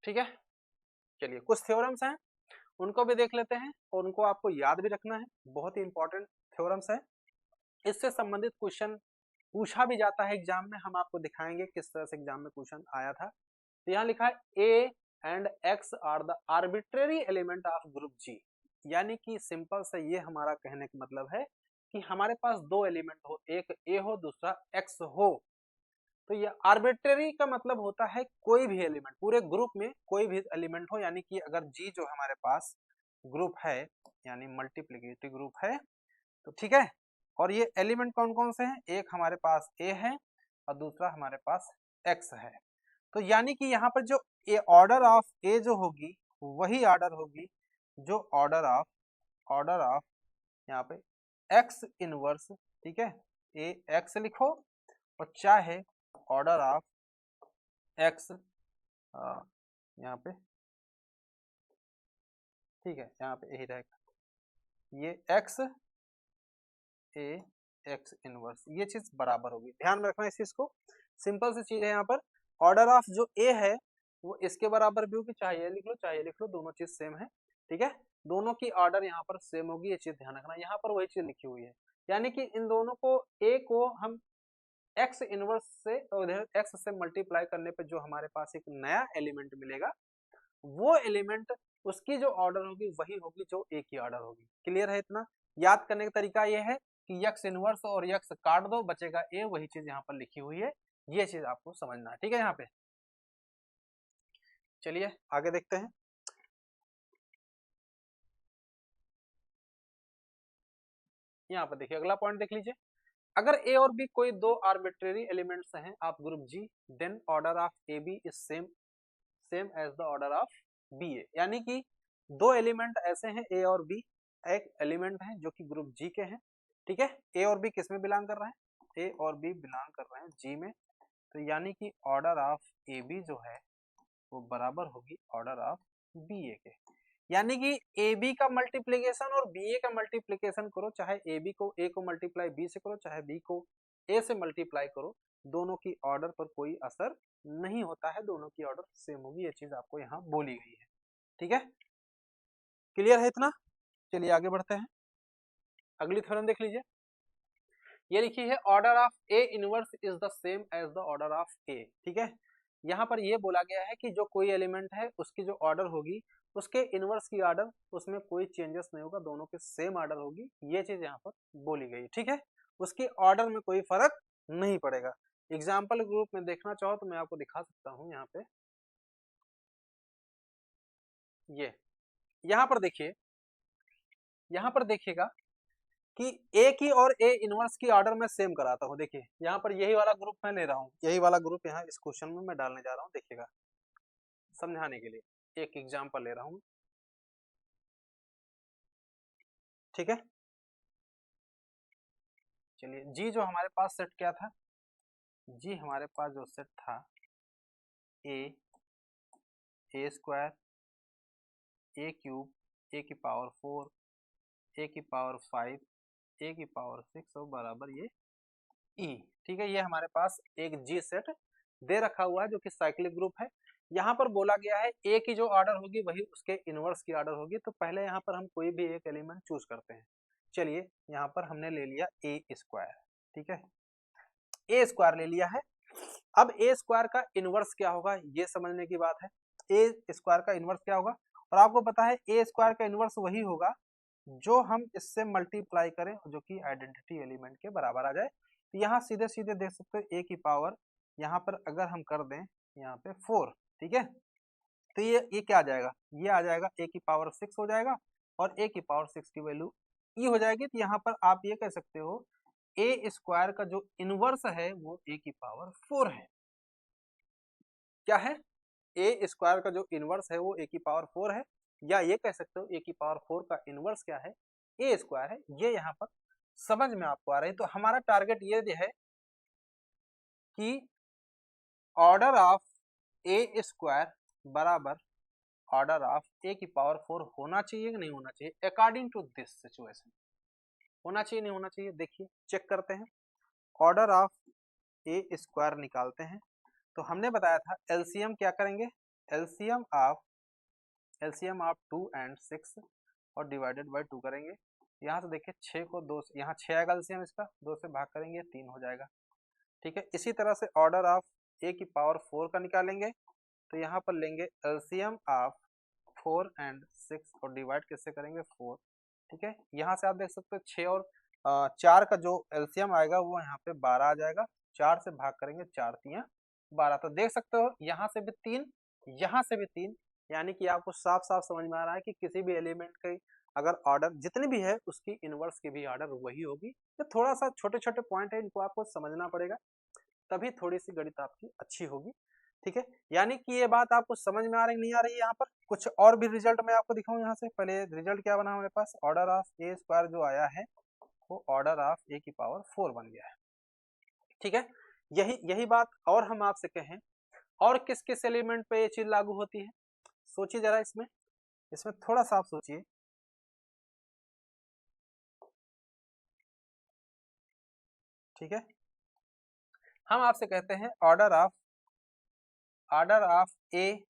ठीक है। चलिए कुछ थ्योरम्स हैं उनको भी देख लेते हैं, और उनको आपको याद भी रखना है, बहुत ही इंपॉर्टेंट थ्योरम्स है। इससे संबंधित क्वेश्चन पूछा भी जाता है एग्जाम में, हम आपको दिखाएंगे किस तरह से एग्जाम में क्वेश्चन आया था। तो यहाँ लिखा है a and x are the arbitrary element of group G, यानी कि सिंपल से ये हमारा कहने का मतलब है कि हमारे पास 2 एलिमेंट हो, एक ए हो दूसरा एक्स हो। तो ये आर्बिट्रेरी का मतलब होता है कोई भी एलिमेंट, पूरे ग्रुप में कोई भी एलिमेंट हो, यानी कि अगर जी जो हमारे पास ग्रुप है यानी मल्टीप्लिकेटिव ग्रुप है, तो ठीक है। और ये एलिमेंट कौन कौन से हैं, एक हमारे पास ए है और दूसरा हमारे पास एक्स है। तो यानी कि यहाँ पर जो ए ऑर्डर ऑफ ए जो होगी वही ऑर्डर होगी जो ऑर्डर ऑफ यहाँ पे एक्स इनवर्स, ठीक है, ए एक्स लिखो, और चाहे ऑर्डर ऑफ एक्स यहाँ पे, ठीक है, यहाँ पे यही रहेगा, ये एक्स ए एक्स इनवर्स, ये चीज बराबर होगी, ध्यान में रखना इस चीज को। सिंपल सी चीज है यहाँ पर, ऑर्डर ऑफ जो ए है वो इसके बराबर भी होगी, चाहे ये लिख लो चाहे ये लिख लो, दोनों चीज सेम है, ठीक है, दोनों की ऑर्डर यहाँ पर सेम होगी, ये चीज ध्यान रखना। यहाँ पर वही चीज लिखी हुई है, यानी कि इन दोनों को ए को हम एक्स इनवर्स से और एक्स से मल्टीप्लाई करने पे जो हमारे पास एक नया एलिमेंट मिलेगा, वो एलिमेंट उसकी जो ऑर्डर होगी वही होगी जो ए की ऑर्डर होगी। क्लियर है इतना? याद करने का तरीका ये है कि यक्स इनवर्स और यक्स काट दो, बचेगा ए, वही चीज यहाँ पर लिखी हुई है, ये चीज आपको समझना है, ठीक है। यहाँ पे चलिए आगे देखते हैं। यहाँ पर देखिए अगला पॉइंट देख लीजिए, अगर ए और बी कोई 2 आर्बिट्रेरी एलिमेंट्स हैं आप group G, then order of a b is same as the order of b a, यानी कि 2 एलिमेंट ऐसे हैं ए और बी, एक एलिमेंट है जो कि ग्रुप जी के हैं, ठीक है। ए और बी किस में बिलोंग कर रहे हैं, ए और बी बिलोंग कर रहे हैं जी में, तो यानी कि ऑर्डर ऑफ ए बी जो है वो बराबर होगी ऑर्डर ऑफ बी ए के, यानी कि ए बी का मल्टीप्लीकेशन और बी ए का मल्टीप्लीकेशन करो, चाहे ए बी को ए को मल्टीप्लाई बी से करो, चाहे बी को ए से मल्टीप्लाई करो, दोनों की ऑर्डर पर कोई असर नहीं होता है, दोनों की ऑर्डर सेम होगी, ये चीज आपको यहाँ बोली गई है, ठीक है। क्लियर है इतना? चलिए आगे बढ़ते हैं, अगली थ्योरम देख लीजिए, ये लिखी है order of a inverse is the same as the order of a, ठीक है। यहाँ पर ये बोला गया है कि जो कोई एलिमेंट है उसकी जो ऑर्डर होगी उसके इनवर्स की ऑर्डर उसमें कोई चेंजेस नहीं होगा, दोनों के सेम ऑर्डर होगी, ये चीज यहाँ पर बोली गई, ठीक है। उसकी ऑर्डर में कोई फर्क नहीं पड़ेगा। एग्जाम्पल ग्रुप में देखना चाहो तो मैं आपको दिखा सकता हूँ यहाँ पे। ये यहाँ पर देखिए, यहाँ पर देखिएगा कि ए की और ए इनवर्स की ऑर्डर में सेम कराता हूँ। देखिए यहाँ पर यही वाला ग्रुप मैं ले रहा हूँ, यही वाला ग्रुप यहाँ इस क्वेश्चन में मैं डालने जा रहा हूँ। देखिएगा समझाने के लिए एक एग्जाम्पल ले रहा हूँ, ठीक है। चलिए जी जो हमारे पास सेट क्या था, जी हमारे पास जो सेट था ए स्क्वायर, ए क्यूब, ए की पावर 4, ए की पावर 5, ए की पावर 6 और बराबर ये ई, ठीक है। ये हमारे पास एक जी सेट दे रखा हुआ है जो कि साइक्लिक ग्रुप है। यहाँ पर बोला गया है ए की जो ऑर्डर होगी वही उसके इनवर्स की ऑर्डर होगी। तो पहले यहाँ पर हम कोई भी एक एलिमेंट चूज करते हैं। चलिए यहाँ पर हमने ले लिया ए स्क्वायर, ठीक है, ए स्क्वायर ले लिया है। अब ए स्क्वायर का इनवर्स क्या होगा ये समझने की बात है। ए स्क्वायर का इनवर्स क्या होगा, और आपको पता है ए स्क्वायर का इनवर्स वही होगा जो हम इससे मल्टीप्लाई करें जो कि आइडेंटिटी एलिमेंट के बराबर आ जाए। तो यहाँ सीधे सीधे देख सकते हो ए की पावर यहाँ पर अगर हम कर दें यहाँ पे 4, ठीक है, तो ये क्या आ जाएगा, ये आ जाएगा ए की पावर 6 हो जाएगा और ए की पावर 6 की वैल्यू ई हो जाएगी। तो यहाँ पर आप ये कह सकते हो ए स्क्वायर का जो इनवर्स है वो ए की पावर 4 है। क्या है, ए स्क्वायर का जो इनवर्स है वो ए की पावर 4 है, या ये कह सकते हो ए की पावर 4 का इनवर्स क्या है, ए स्क्वायर है। ये यहाँ पर समझ में आपको आ रही है। तो हमारा टारगेट ये है कि ऑर्डर ऑफ ए स्क्वायर बराबर ऑर्डर ऑफ ए की पावर 4 होना चाहिए कि नहीं होना चाहिए अकॉर्डिंग टू दिस सिचुएशन, होना चाहिए नहीं होना चाहिए। देखिए चेक करते हैं, ऑर्डर ऑफ ए स्क्वायर निकालते हैं। तो हमने बताया था एलसीएम क्या करेंगे, एलसीएम ऑफ 2 एंड 6 और डिवाइडेड बाय 2 करेंगे। यहाँ से देखिए 6 को 2 यहाँ 6 आएगा एलसीएम, इसका 2 से भाग करेंगे 3 हो जाएगा, ठीक है। इसी तरह से ऑर्डर ऑफ ए की पावर 4 का निकालेंगे तो यहाँ पर लेंगे एलसीएम ऑफ 4 एंड 6 और डिवाइड किससे करेंगे 4, ठीक है। यहाँ से आप देख सकते हो 6 और 4 का जो एलसीएम आएगा वो यहाँ पे 12 आ जाएगा, 4 से भाग करेंगे 4 3 12। तो देख सकते हो यहाँ से भी 3, यहाँ से भी 3, यानी कि आपको साफ साफ समझ में आ रहा है कि किसी भी एलिमेंट की अगर ऑर्डर जितनी भी है उसकी इनवर्स की भी ऑर्डर वही होगी। तो थोड़ा सा छोटे छोटे पॉइंट है, इनको आपको समझना पड़ेगा, तभी थोड़ी सी गणित आपकी अच्छी होगी, ठीक है। यानी कि ये बात आपको समझ में आ रही नहीं आ रही है। यहाँ पर कुछ और भी रिजल्ट मैं आपको दिखाऊं। यहाँ से पहले रिजल्ट क्या बना हमारे पास, ऑर्डर ऑफ ए स्क्वायर जो आया है वो ऑर्डर ऑफ ए की पावर 4 बन गया है, ठीक है। यही बात और हम आपसे कहें और किस किस एलिमेंट पे ये चीज लागू होती है, सोचिए जरा इसमें, इसमें थोड़ा सा आप सोचिए। ठीक है, हम आपसे कहते हैं ऑर्डर ऑफ ए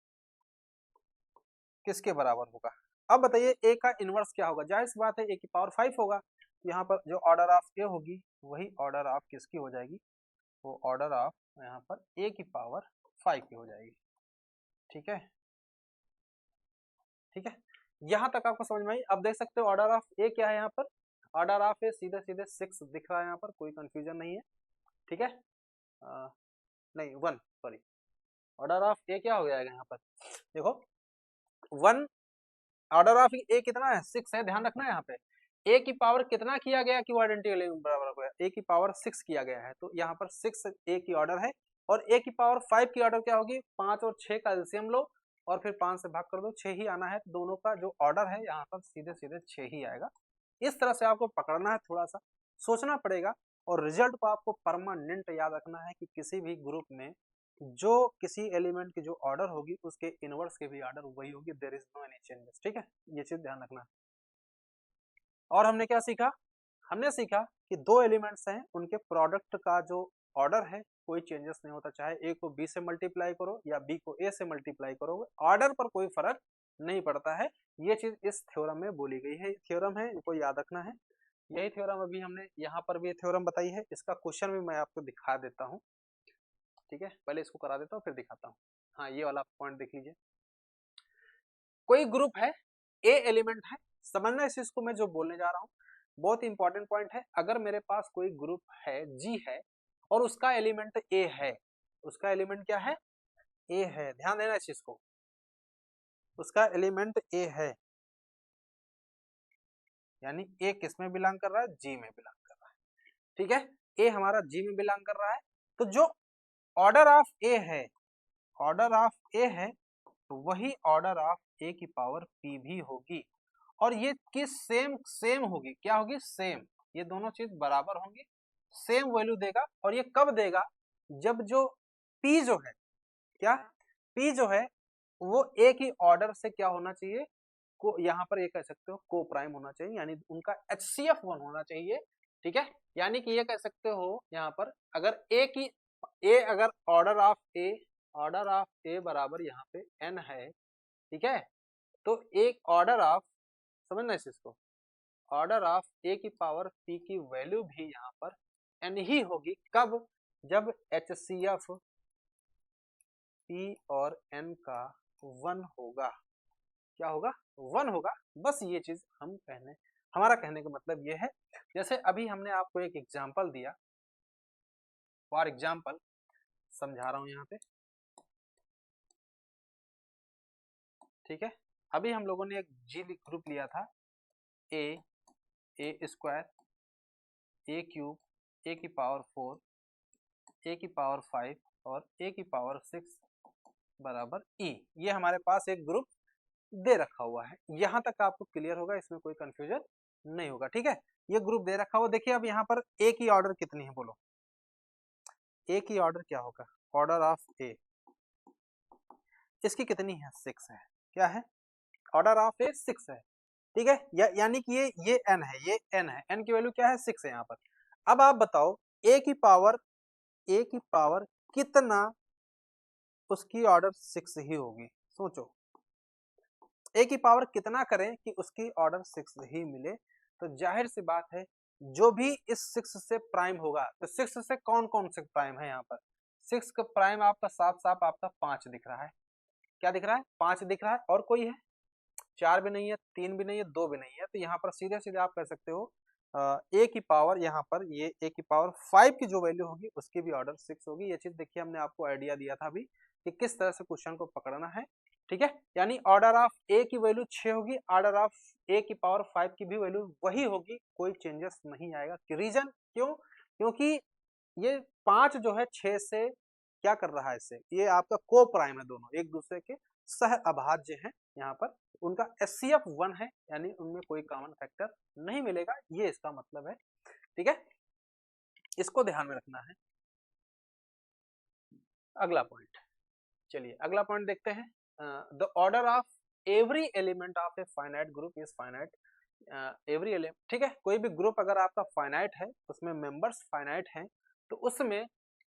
किसके बराबर होगा। अब बताइए ए का इनवर्स क्या होगा, जाहिर सी बात है ए की पावर 5 होगा। यहाँ पर जो ऑर्डर ऑफ ए होगी वही ऑर्डर ऑफ किसकी हो जाएगी, वो ऑर्डर ऑफ यहाँ पर ए की पावर 5 की हो जाएगी, ठीक है, ठीक है। यहाँ तक आपको समझ में आई। अब देख सकते हो ऑर्डर ऑफ ए क्या है, यहाँ पर ऑर्डर ऑफ ए सीधे सीधे 6 दिख रहा है, यहाँ पर कोई कंफ्यूजन नहीं है, ठीक है। नहीं 1 सॉरी, ऑर्डर ऑफ ए क्या हो जाएगा यहाँ पर, देखो 1, ऑर्डर ऑफ ए कितना है 6 है, ध्यान रखना है यहाँ पे ए की पावर कितना किया गया कि वो आइडेंटिटी एलिमेंट बराबर हो गया, ए की पावर 6 किया गया है। तो यहाँ पर 6 ए की ऑर्डर है और ए की पावर 5 की ऑर्डर क्या होगी, 5 और 6 का एलसीएम लो और फिर 5 से भाग कर दो, 6 ही आना है। तो दोनों का जो ऑर्डर है यहाँ पर सीधे सीधे 6 ही आएगा। इस तरह से आपको पकड़ना है, थोड़ा सा सोचना पड़ेगा और रिजल्ट को आपको परमानेंट याद रखना है कि किसी भी ग्रुप में जो किसी एलिमेंट की जो ऑर्डर होगी उसके इनवर्स की भी ऑर्डर वही होगी, there is no any changes, ठीक है, ये चीज ध्यान रखना। और हमने क्या सीखा, हमने सीखा कि दो एलिमेंट्स हैं उनके प्रोडक्ट का जो ऑर्डर है कोई चेंजेस नहीं होता, चाहे ए को बी से मल्टीप्लाई करो या बी को ए से मल्टीप्लाई करो, ऑर्डर पर कोई फर्क नहीं पड़ता है। ये चीज इस थ्योरम में बोली गई है, थ्योरम है, इनको याद रखना है। यही थ्योरम अभी हमने यहाँ पर भी थ्योरम बताई है, इसका क्वेश्चन भी मैं आपको दिखा देता हूँ, ठीक है, पहले इसको करा देता हूँ फिर दिखाता हूँ। हाँ ये वाला पॉइंट देख लीजिए, कोई ग्रुप है ए एलिमेंट है, समझना इस चीज को, मैं जो बोलने जा रहा हूँ बहुत इंपॉर्टेंट पॉइंट है। अगर मेरे पास कोई ग्रुप है जी है और उसका एलिमेंट ए है, उसका एलिमेंट क्या है, ए है, ध्यान देना इस चीज को, उसका एलिमेंट ए है, यानी ए किस में बिलोंग कर रहा है, जी में बिलोंग कर रहा है, ठीक है, ए हमारा जी में बिलोंग कर रहा है, तो जो ऑर्डर ऑफ ए है, ऑर्डर ऑफ ए है, तो वही ऑर्डर ऑफ ए की पावर पी भी होगी, और ये किस सेम सेम होगी, क्या होगी, सेम, ये दोनों चीज बराबर होंगी, सेम वैल्यू देगा, और ये कब देगा, जब जो पी जो है, क्या पी जो है वो ए की ऑर्डर से क्या होना चाहिए, को यहाँ पर ये कह सकते हो को प्राइम होना चाहिए, यानी उनका HCF1 होना चाहिए, ठीक है, यानी कि ये कह सकते हो यहाँ पर अगर ए की ए अगर order of a, order of a बराबर यहाँ पे n है, ठीक है, तो एक ऑर्डर ऑफ, समझना इस चीज को, ऑर्डर ऑफ ए की पावर p की वैल्यू भी यहाँ पर n ही होगी, कब, जब HCF p और n का 1 होगा, क्या होगा, 1 होगा, बस ये चीज हम हमारा कहने का मतलब ये है, जैसे अभी हमने आपको एक एग्जांपल दिया, फॉर एग्जांपल समझा रहा हूं यहाँ पे, ठीक है, अभी हम लोगों ने एक जी ग्रुप लिया था, ए स्क्वायर, ए क्यूब, ए की पावर 4, ए की पावर 5 और ए की पावर 6 बराबर ई, ये हमारे पास एक ग्रुप दे रखा हुआ है, यहां तक आपको क्लियर होगा, इसमें कोई कंफ्यूजन नहीं होगा, ठीक है, ये ग्रुप दे रखा हुआ, देखिए अब यहाँ पर ए की ऑर्डर कितनी है, बोलो ए की ऑर्डर क्या होगा, ऑर्डर ऑफ ए, इसकी कितनी है, 6 है, क्या है, ऑर्डर ऑफ ए 6 है, ठीक है, यानी कि ये n है, ये n है, n की वैल्यू क्या है, 6 है यहाँ पर, अब आप बताओ ए की पावर कितना, उसकी ऑर्डर 6 ही होगी, सोचो ए की पावर कितना करें कि उसकी ऑर्डर 6 ही मिले, तो जाहिर सी बात है जो भी इस 6 से प्राइम होगा, तो 6 से कौन कौन से प्राइम है, यहाँ पर 6 का प्राइम आपका साफ साफ आपका 5 दिख रहा है, क्या दिख रहा है, 5 दिख रहा है, और कोई है, 4 भी नहीं है, 3 भी नहीं है, 2 भी नहीं है, तो यहाँ पर सीधे सीधे आप कह सकते हो ए की पावर, यहाँ पर ये ए की पावर 5 की जो वैल्यू होगी उसकी भी ऑर्डर 6 होगी, ये चीज देखिए हमने आपको आइडिया दिया था अभी कि किस तरह से क्वेश्चन को पकड़ना है, ठीक है, यानी ऑर्डर ऑफ ए की वैल्यू 6 होगी, ऑर्डर ऑफ ए की पावर 5 की भी वैल्यू वही होगी, कोई चेंजेस नहीं आएगा, रीजन क्यों, क्योंकि ये 5 जो है 6 से क्या कर रहा है, इससे ये आपका को प्राइम है, दोनों एक दूसरे के सह अभाज्य हैं, यहाँ पर उनका HCF 1 है, यानी उनमें कोई कॉमन फैक्टर नहीं मिलेगा, ये इसका मतलब है, ठीक है, इसको ध्यान में रखना है। अगला पॉइंट, चलिए अगला पॉइंट देखते हैं, the order of every element of a finite group is finite, every element, ठीक है, कोई भी ग्रुप अगर आपका फाइनाइट है, उसमें मेंबर्स फाइनाइट हैं, तो उसमें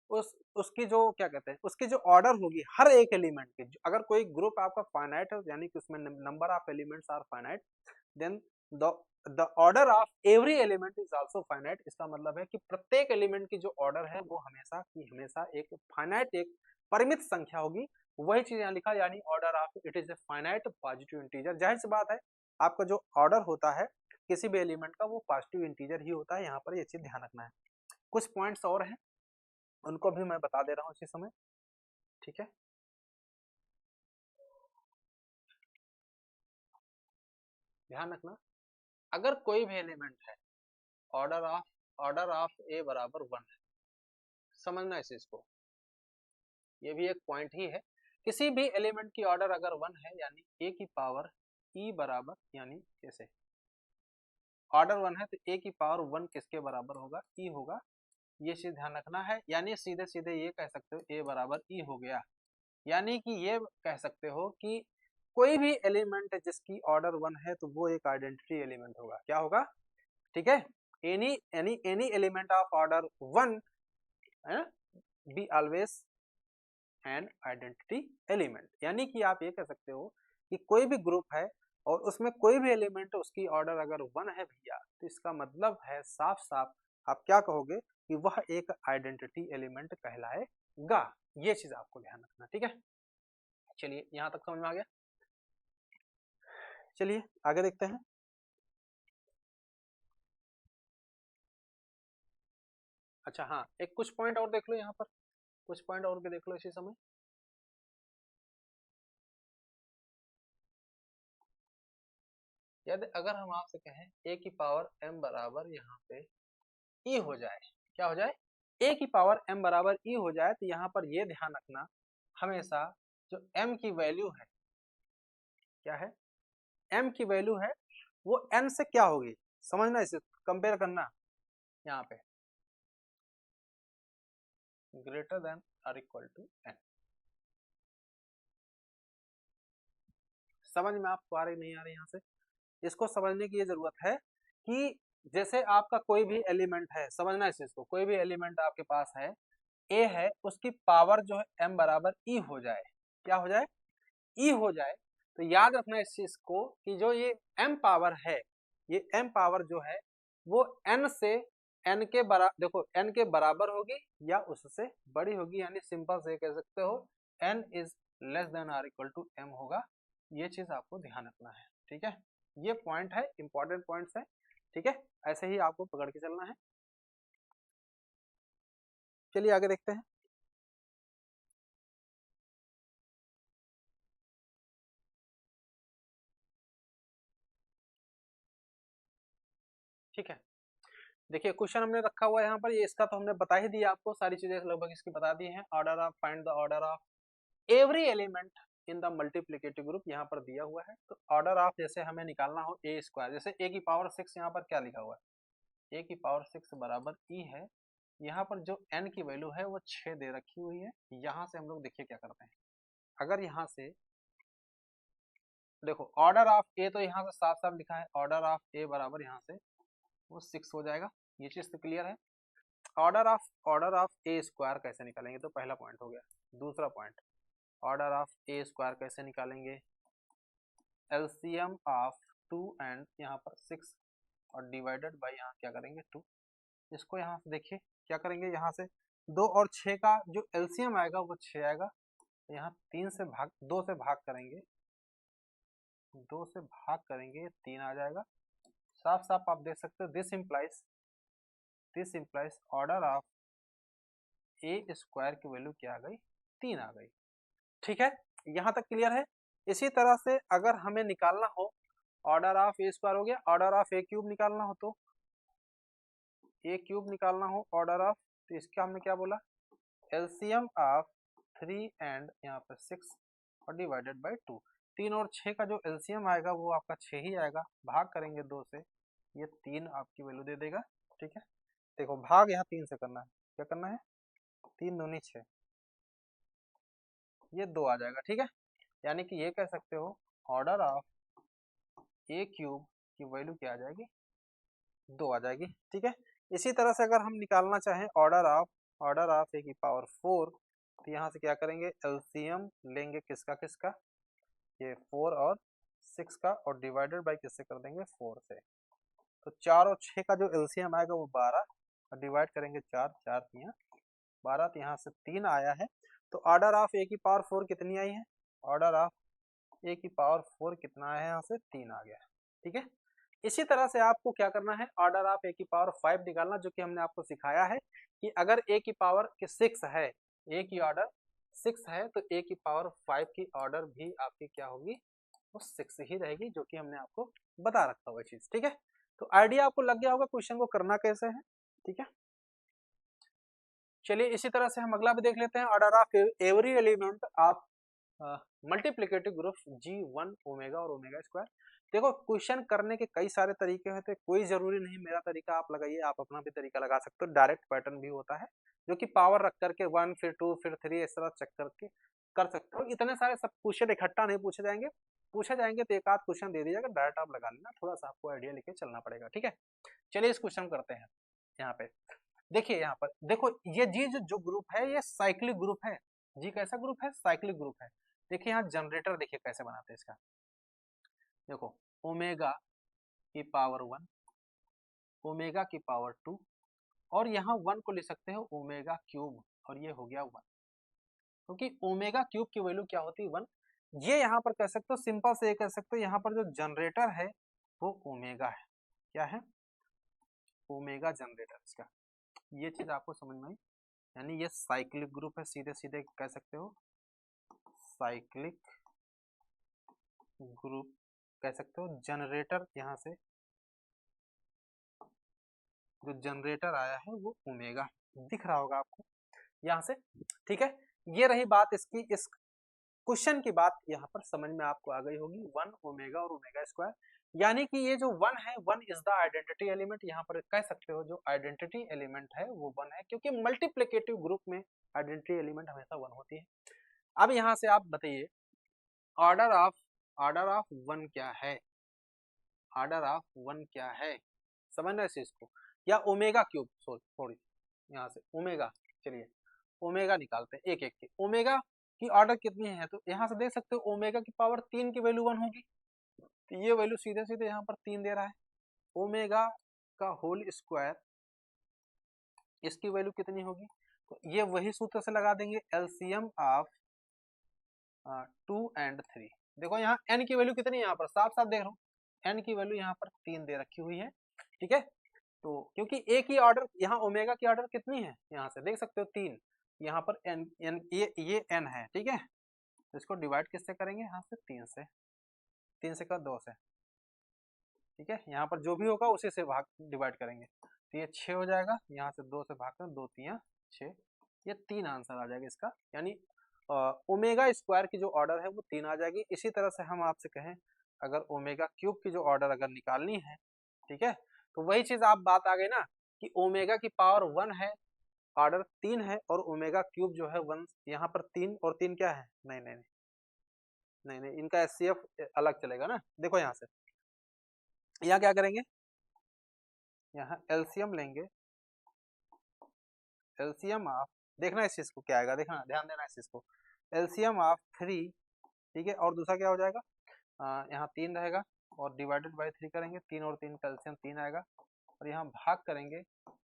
उसकी जो क्या कहते हैं, उसकी जो ऑर्डर होगी हर एक एलिमेंट की, अगर कोई ग्रुप आपका फाइनाइट है, यानी कि उसमें number of elements are finite, then the order of every element is also finite, इसका मतलब है कि प्रत्येक एलिमेंट की जो ऑर्डर है वो हमेशा की हमेशा एक फाइनाइट, एक परिमित संख्या होगी, वही चीज यहाँ लिखा, यानी order of it is a finite positive integer, जाहिर सी बात है आपका जो ऑर्डर होता है किसी भी एलिमेंट का वो पॉजिटिव इंटीजर ही होता है, यहाँ पर ये चीज ध्यान रखना है। कुछ पॉइंट्स और हैं उनको भी मैं बता दे रहा हूँ इसी समय, ठीक है, ध्यान रखना, अगर कोई भी एलिमेंट है ऑर्डर ऑफ ए बराबर 1 है, समझना इस चीज को, ये भी एक पॉइंट ही है, किसी भी एलिमेंट की ऑर्डर अगर 1 है, यानी ए की पावर ई बराबर, यानी कैसे ऑर्डर 1 है तो ए की पावर 1 किसके बराबर होगा, ई होगा, ये चीज ध्यान रखना है, यानी सीधे सीधे ये कह सकते हो ए बराबर ई हो गया, यानी कि ये कह सकते हो कि कोई भी एलिमेंट जिसकी ऑर्डर 1 है तो वो एक आइडेंटिटी एलिमेंट होगा, क्या होगा, ठीक है, any element of order 1 be always an identity element, यानी कि आप ये कह सकते हो कि कोई भी ग्रुप है और उसमें कोई भी एलिमेंट उसकी ऑर्डर अगर 1 है भैया, तो इसका मतलब है साफ साफ आप क्या कहोगे कि वह एक आइडेंटिटी एलिमेंट कहलाएगा, ये चीज आपको ध्यान रखना, ठीक है, चलिए यहां तक समझ में आ गया, चलिए आगे देखते हैं। अच्छा हाँ, एक कुछ पॉइंट और देख लो यहाँ पर, कुछ पॉइंट और भी देख लो इसी समय। यदि अगर हम आपसे कहें a की पावर m बराबर यहाँ पे e हो जाए, क्या हो जाए, a की पावर m बराबर e हो जाए, तो यहाँ पर ये ध्यान रखना हमेशा जो m की वैल्यू है, क्या है, m की वैल्यू है वो n से क्या होगी, समझना, इसे कंपेयर करना यहाँ पे, ग्रेटर देन और इक्वल टू n। समझ में आपको आ रही नहीं आ रही, यहाँ से इसको समझने की ये जरूरत है कि जैसे आपका कोई भी एलिमेंट है, समझना इस चीज को, कोई भी एलिमेंट आपके पास है, ए है, उसकी पावर जो है m बराबर e हो जाए, क्या हो जाए, e हो जाए, तो याद रखना इस चीज को कि जो ये m पावर है, ये m पावर जो है वो n से n के बराबर, देखो n के बराबर होगी या उससे बड़ी होगी, यानी सिंपल से कह सकते हो n is less than or equal to m होगा। ये चीज आपको ध्यान रखना है, ठीक है, ये पॉइंट है, इंपॉर्टेंट पॉइंट्स है, ठीक है, ऐसे ही आपको पकड़ के चलना है। चलिए आगे देखते हैं। ठीक है, देखिए क्वेश्चन हमने रखा हुआ है यहाँ पर, ये इसका तो हमने बता ही दिया आपको, सारी चीजें लगभग इसकी बता दी हैं। Order of, find the order of every element in the multiplicative group यहाँ पर दिया हुआ है। तो ऑर्डर ऑफ जैसे हमें निकालना हो ए स्क्वायर, जैसे ए की पावर 6 यहाँ पर क्या लिखा हुआ है, ए की पावर 6 बराबर ई है, यहाँ पर जो n की वैल्यू है वो 6 दे रखी हुई है। यहाँ से हम लोग देखिए क्या करते हैं, अगर यहाँ से देखो ऑर्डर ऑफ ए तो यहाँ से साफ साफ लिखा है, ऑर्डर ऑफ ए बराबर यहाँ से वो 6 हो जाएगा, ये चीज तो क्लियर है। ऑर्डर ऑफ ए स्क्वायर कैसे निकालेंगे, तो पहला पॉइंट हो गया। दूसरा point, order of A square कैसे निकालेंगे, एलसीएम ऑफ 2 एंड यहाँ पर 6 और डिवाइडेड बाय यहाँ क्या करेंगे 2। इसको यहाँ से देखिए क्या करेंगे, यहाँ से 2 और 6 का जो एलसीएम आएगा वो 6 आएगा, यहाँ 3 से भाग, 2 से भाग करेंगे, 2 से भाग करेंगे 3 आ जाएगा। साफ साफ आप देख सकते हो, this implies order of A square की वैल्यू क्या आ गई, 3 आ गई। ठीक है, यहाँ तक क्लियर है। इसी तरह से अगर हमें निकालना हो ऑर्डर ऑफ ए स्क्वायर हो गया, ऑर्डर ऑफ ए क्यूब निकालना हो, तो ए क्यूब निकालना हो ऑर्डर ऑफ, तो इसका हमने क्या बोला, एलसीएम ऑफ 3 एंड यहाँ पर 6 और डिवाइडेड बाय 2। 3 और 6 का जो एलसीएम आएगा वो आपका 6 ही आएगा, भाग करेंगे 2 से, ये 3 आपकी वैल्यू दे देगा। ठीक है, देखो भाग यहाँ 3 से करना है, क्या करना है, 3 दूनी 6, ये 2 आ जाएगा। ठीक है, यानी कि ये कह सकते हो ऑर्डर ऑफ ए क्यूब की वैल्यू क्या आ जाएगी, 2 आ जाएगी। ठीक है, इसी तरह से अगर हम निकालना चाहें ऑर्डर ऑफ ए की पावर 4, तो यहाँ से क्या करेंगे, एलसीएम लेंगे किसका किसका, ये 4 और 6 का, और डिवाइडेड बाय किससे कर देंगे, 4 से। तो 4 और 6 का जो एलसीएम आएगा वो 12, और डिवाइड करेंगे 4, 4 3 12, तो यहाँ से 3 आया है। तो ऑर्डर ऑफ ए की पावर 4 कितनी आई है, ऑर्डर ऑफ ए की पावर 4 कितना आया है, यहाँ से 3 आ गया। ठीक है, इसी तरह से आपको क्या करना है, ऑर्डर ऑफ ए की पावर 5 निकालना, जो कि हमने आपको सिखाया है कि अगर ए की पावर 6 है, ए की ऑर्डर 6 है, तो ए की पावर 5 की ऑर्डर भी आपकी क्या होगी, वो 6 ही रहेगी, जो कि हमने आपको बता रखा हुआ चीज। ठीक है, तो आइडिया आपको लग गया होगा क्वेश्चन को करना कैसे है। ठीक है, चलिए इसी तरह से हम अगला भी देख लेते हैं, order of every element of multiplicative group G1 omega और ओमेगा स्क्वायर। देखो क्वेश्चन करने के कई सारे तरीके होते हैं, कोई जरूरी नहीं मेरा तरीका आप लगाइए, आप अपना भी तरीका लगा सकते हो, डायरेक्ट पैटर्न भी होता है जो कि पावर रख करके 1 फिर 2 फिर 3 इस तरह चेक करके कर सकते हो। इतने सारे सब क्वेश्चन इकट्ठा नहीं पूछे जाएंगे तो एक आध क्वेश्चन दे दीजिएगा, डायरेक्ट आप लगा लेना, थोड़ा सा आपको आइडिया लेके चलना पड़ेगा। ठीक है, चलिए इस क्वेश्चन करते हैं। यहाँ पे देखिए, यहाँ पर देखो ये जी जो ग्रुप है ये साइक्लिक ग्रुप है, जी कैसा ग्रुप है, साइक्लिक ग्रुप है। देखिए यहाँ जनरेटर देखिए कैसे बनाते हैं इसका, देखो ओमेगा की पावर 1, ओमेगा की पावर 2, और यहाँ 1 को लिख सकते हो ओमेगा क्यूब, और ये हो गया 1, क्योंकि ओमेगा क्यूब की वैल्यू क्या होती है 1। ये यहाँ पर कह सकते हो, सिंपल से ये कह सकते हो, यहाँ पर जो जनरेटर है वो ओमेगा है, क्या है, ओमेगा जनरेटर इसका। ये चीज आपको समझ में आई, यानी ये साइक्लिक ग्रुप है, सीधे सीधे कह सकते हो साइक्लिक ग्रुप कह सकते हो। जनरेटर यहाँ से जो जनरेटर आया है वो ओमेगा दिख रहा होगा आपको यहाँ से, ठीक है। ये रही बात इसकी, इस क्वेश्चन की बात यहाँ पर समझ में आपको आ गई होगी, 1 ओमेगा और ओमेगा स्क्वायर, यानी कि ये जो 1 है, 1 इज द आइडेंटिटी एलिमेंट, यहाँ पर कह सकते हो जो आइडेंटिटी एलिमेंट है वो 1 है, क्योंकि मल्टीप्लिकेटिव ग्रुप में आइडेंटिटी एलिमेंट हमेशा 1 होती है। अब यहाँ से आप बताइए ऑर्डर ऑफ 1 क्या है, ऑर्डर ऑफ 1 क्या है, समझना इस चीज को, या ओमेगा क्यूब, सॉरी यहाँ से ओमेगा, चलिए ओमेगा निकालते हैं एक एक के। ओमेगा की ऑर्डर कितनी है, तो यहाँ से देख सकते हो ओमेगा की पावर 3 की वैल्यू 1 होगी, तो ये वैल्यू सीधे सीधे यहाँ पर 3 दे रहा है। ओमेगा का होल स्क्वायर, इसकी वैल्यू कितनी होगी, तो ये वही सूत्र से लगा देंगे, एलसीएम ऑफ 2 and 3। देखो यहाँ n की वैल्यू कितनी है, यहाँ पर साफ साफ देख रहा हूँ, n की वैल्यू यहाँ पर 3 दे रखी हुई है, ठीक है। तो क्योंकि a की ऑर्डर, यहाँ ओमेगा की ऑर्डर कितनी है, यहाँ से देख सकते हो 3, यहाँ पर n ये n है, ठीक है। तो इसको डिवाइड किससे करेंगे, यहाँ से 3 से का 2 से, ठीक है। यहाँ पर जो भी होगा उसी से भाग डिवाइड करेंगे, तो ये 6 हो जाएगा, यहाँ से 2 से भाग कर 2 3 6, ये 3 आंसर आ जाएगा इसका, यानी ओमेगा स्क्वायर की जो ऑर्डर है वो 3 आ जाएगी। इसी तरह से हम आपसे कहें अगर ओमेगा क्यूब की जो ऑर्डर अगर निकालनी है, ठीक है, तो वही चीज आप बात आ गई ना कि ओमेगा की पावर 1 है, ऑर्डर 3 है, और ओमेगा क्यूब जो है 1, यहाँ पर 3 और 3 क्या है, नहीं नहीं नहीं नहीं, इनका एचसीएफ अलग चलेगा ना। देखो यहाँ से यहाँ क्या करेंगे, यहाँ एलसीएम लेंगे, एलसीएम ऑफ, देखना इस चीज को क्या आएगा, देखना ध्यान देना इस चीज को, एलसीएम ऑफ 3, ठीक है, और दूसरा क्या हो जाएगा, यहाँ 3 रहेगा और डिवाइडेड बाय 3 करेंगे, 3 और 3 का एलसीएम 3 आएगा, और यहाँ भाग करेंगे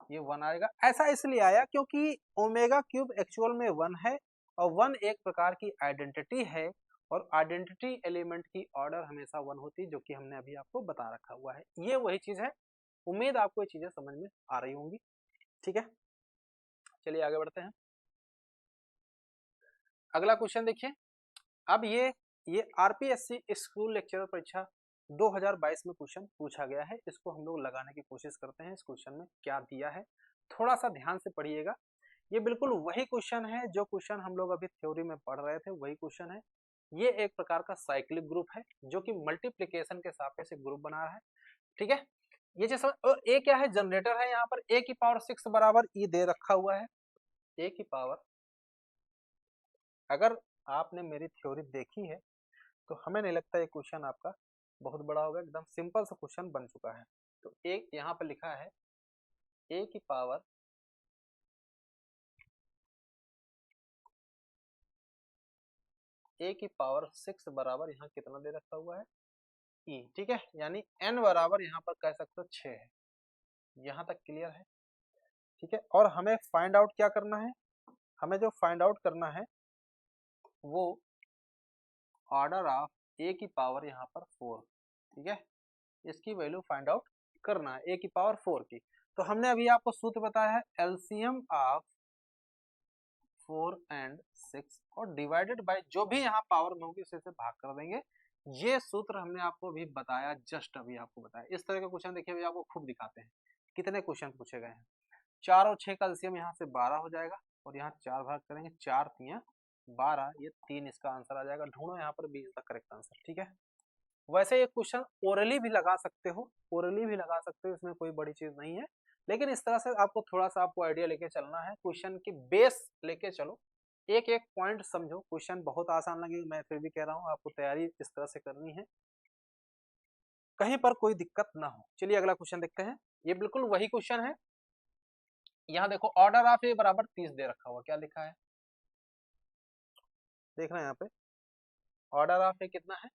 ये 1 आएगा। ऐसा इसलिए आया क्योंकि ओमेगा क्यूब एक्चुअल में 1 है, और 1 एक प्रकार की आइडेंटिटी है, और आइडेंटिटी एलिमेंट की ऑर्डर हमेशा 1 होती है, जो कि हमने अभी आपको बता रखा हुआ है। ये वही चीज है, उम्मीद आपको ये चीजें समझ में आ रही होंगी, ठीक है। चलिए आगे बढ़ते हैं, अगला क्वेश्चन देखिए। अब ये आरपीएससी स्कूल लेक्चरर परीक्षा 2022 में क्वेश्चन पूछा गया है, इसको हम लोग लगाने की कोशिश करते हैं। इस क्वेश्चन में क्या दिया है, थोड़ा सा ध्यान से पढ़िएगा। ये बिल्कुल वही क्वेश्चन है जो क्वेश्चन हम लोग अभी थ्योरी में पढ़ रहे थे, वही क्वेश्चन है। ये एक प्रकार का साइक्लिक ग्रुप है जो कि मल्टीप्लीकेशन के सापेक्ष से ग्रुप बना रहा है, ठीक है। ये जैसे ए क्या है, जनरेटर है, यहाँ पर ए की पावर 6 बराबर ई दे रखा हुआ है, ए की पावर, अगर आपने मेरी थ्योरी देखी है तो हमें नहीं लगता ये क्वेश्चन आपका बहुत बड़ा होगा, एकदम सिंपल सा क्वेश्चन बन चुका है। तो एक यहाँ पर लिखा है ए की पावर ए की पावर 6 बराबर यहाँ कितना दे रखा हुआ है, ई, ठीक है, यानी n बराबर यहाँ पर कह सकते हो 6 है। यहाँ तक क्लियर है, ठीक है। और हमें फाइंड आउट क्या करना है, हमें जो फाइंड आउट करना है वो ऑर्डर ऑफ ए की पावर यहाँ पर 4, ठीक है, इसकी वैल्यू फाइंड आउट करना है, ए की पावर 4 की। तो हमने अभी आपको सूत्र बताया है, एलसीएम ऑफ 4 and 6 और डिवाइडेड बाय जो भी यहाँ पावर में होगी उसे से भाग कर देंगे। ये सूत्र हमने आपको अभी बताया, जस्ट अभी आपको बताया। इस तरह के क्वेश्चन देखिए अभी आपको खूब दिखाते हैं, कितने क्वेश्चन पूछे गए हैं। 4 और 6 का एलसीएम यहाँ से 12 हो जाएगा, और यहाँ 4 भाग करेंगे, 4 3 12, ये 3 इसका आंसर आ जाएगा। ढूंढो यहाँ पर 20 का करेक्ट आंसर, ठीक है। वैसे ये क्वेश्चन ओरली भी लगा सकते हो, ओरली भी लगा सकते हो, इसमें कोई बड़ी चीज नहीं है, लेकिन इस तरह से आपको थोड़ा सा आपको आइडिया लेके चलना है, क्वेश्चन की बेस लेके चलो, एक एक पॉइंट समझो। क्वेश्चन बहुत आसान लगेगा, मैं फिर भी कह रहा हूँ आपको तैयारी इस तरह से करनी है, कहीं पर कोई दिक्कत ना हो। चलिए अगला क्वेश्चन देखते हैं, ये बिल्कुल वही क्वेश्चन है। यहाँ देखो ऑर्डर ऑफ ए बराबर 30 दे रखा हुआ, क्या लिखा है देखना यहाँ पे, ऑर्डर ऑफ ए कितना है,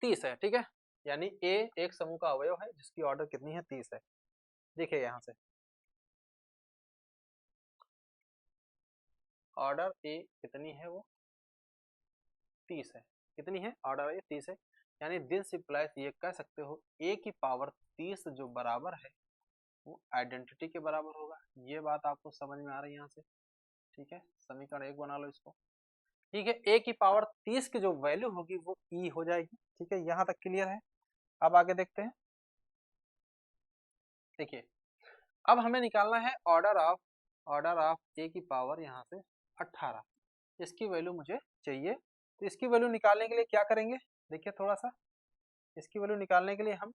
30 है, ठीक है, यानी ए एक समूह का अवयव है जिसकी ऑर्डर कितनी है, 30 है। देखिए यहाँ से ऑर्डर ए कितनी है, वो 30 है, कितनी है ऑर्डर ए 30 है, यानी दिस इंप्लाइज ये कह सकते हो ए की पावर 30 जो बराबर है वो आइडेंटिटी के बराबर होगा। ये बात आपको समझ में आ रही है यहाँ से, ठीक है। समीकरण 1 बना लो इसको, ठीक है। a की पावर 30 की जो वैल्यू होगी वो e हो जाएगी, ठीक है। यहाँ तक क्लियर है। अब आगे देखते हैं। देखिए अब हमें निकालना है ऑर्डर ऑफ a की पावर यहाँ से 18, इसकी वैल्यू मुझे चाहिए। तो इसकी वैल्यू निकालने के लिए क्या करेंगे, देखिए थोड़ा सा, इसकी वैल्यू निकालने के लिए हम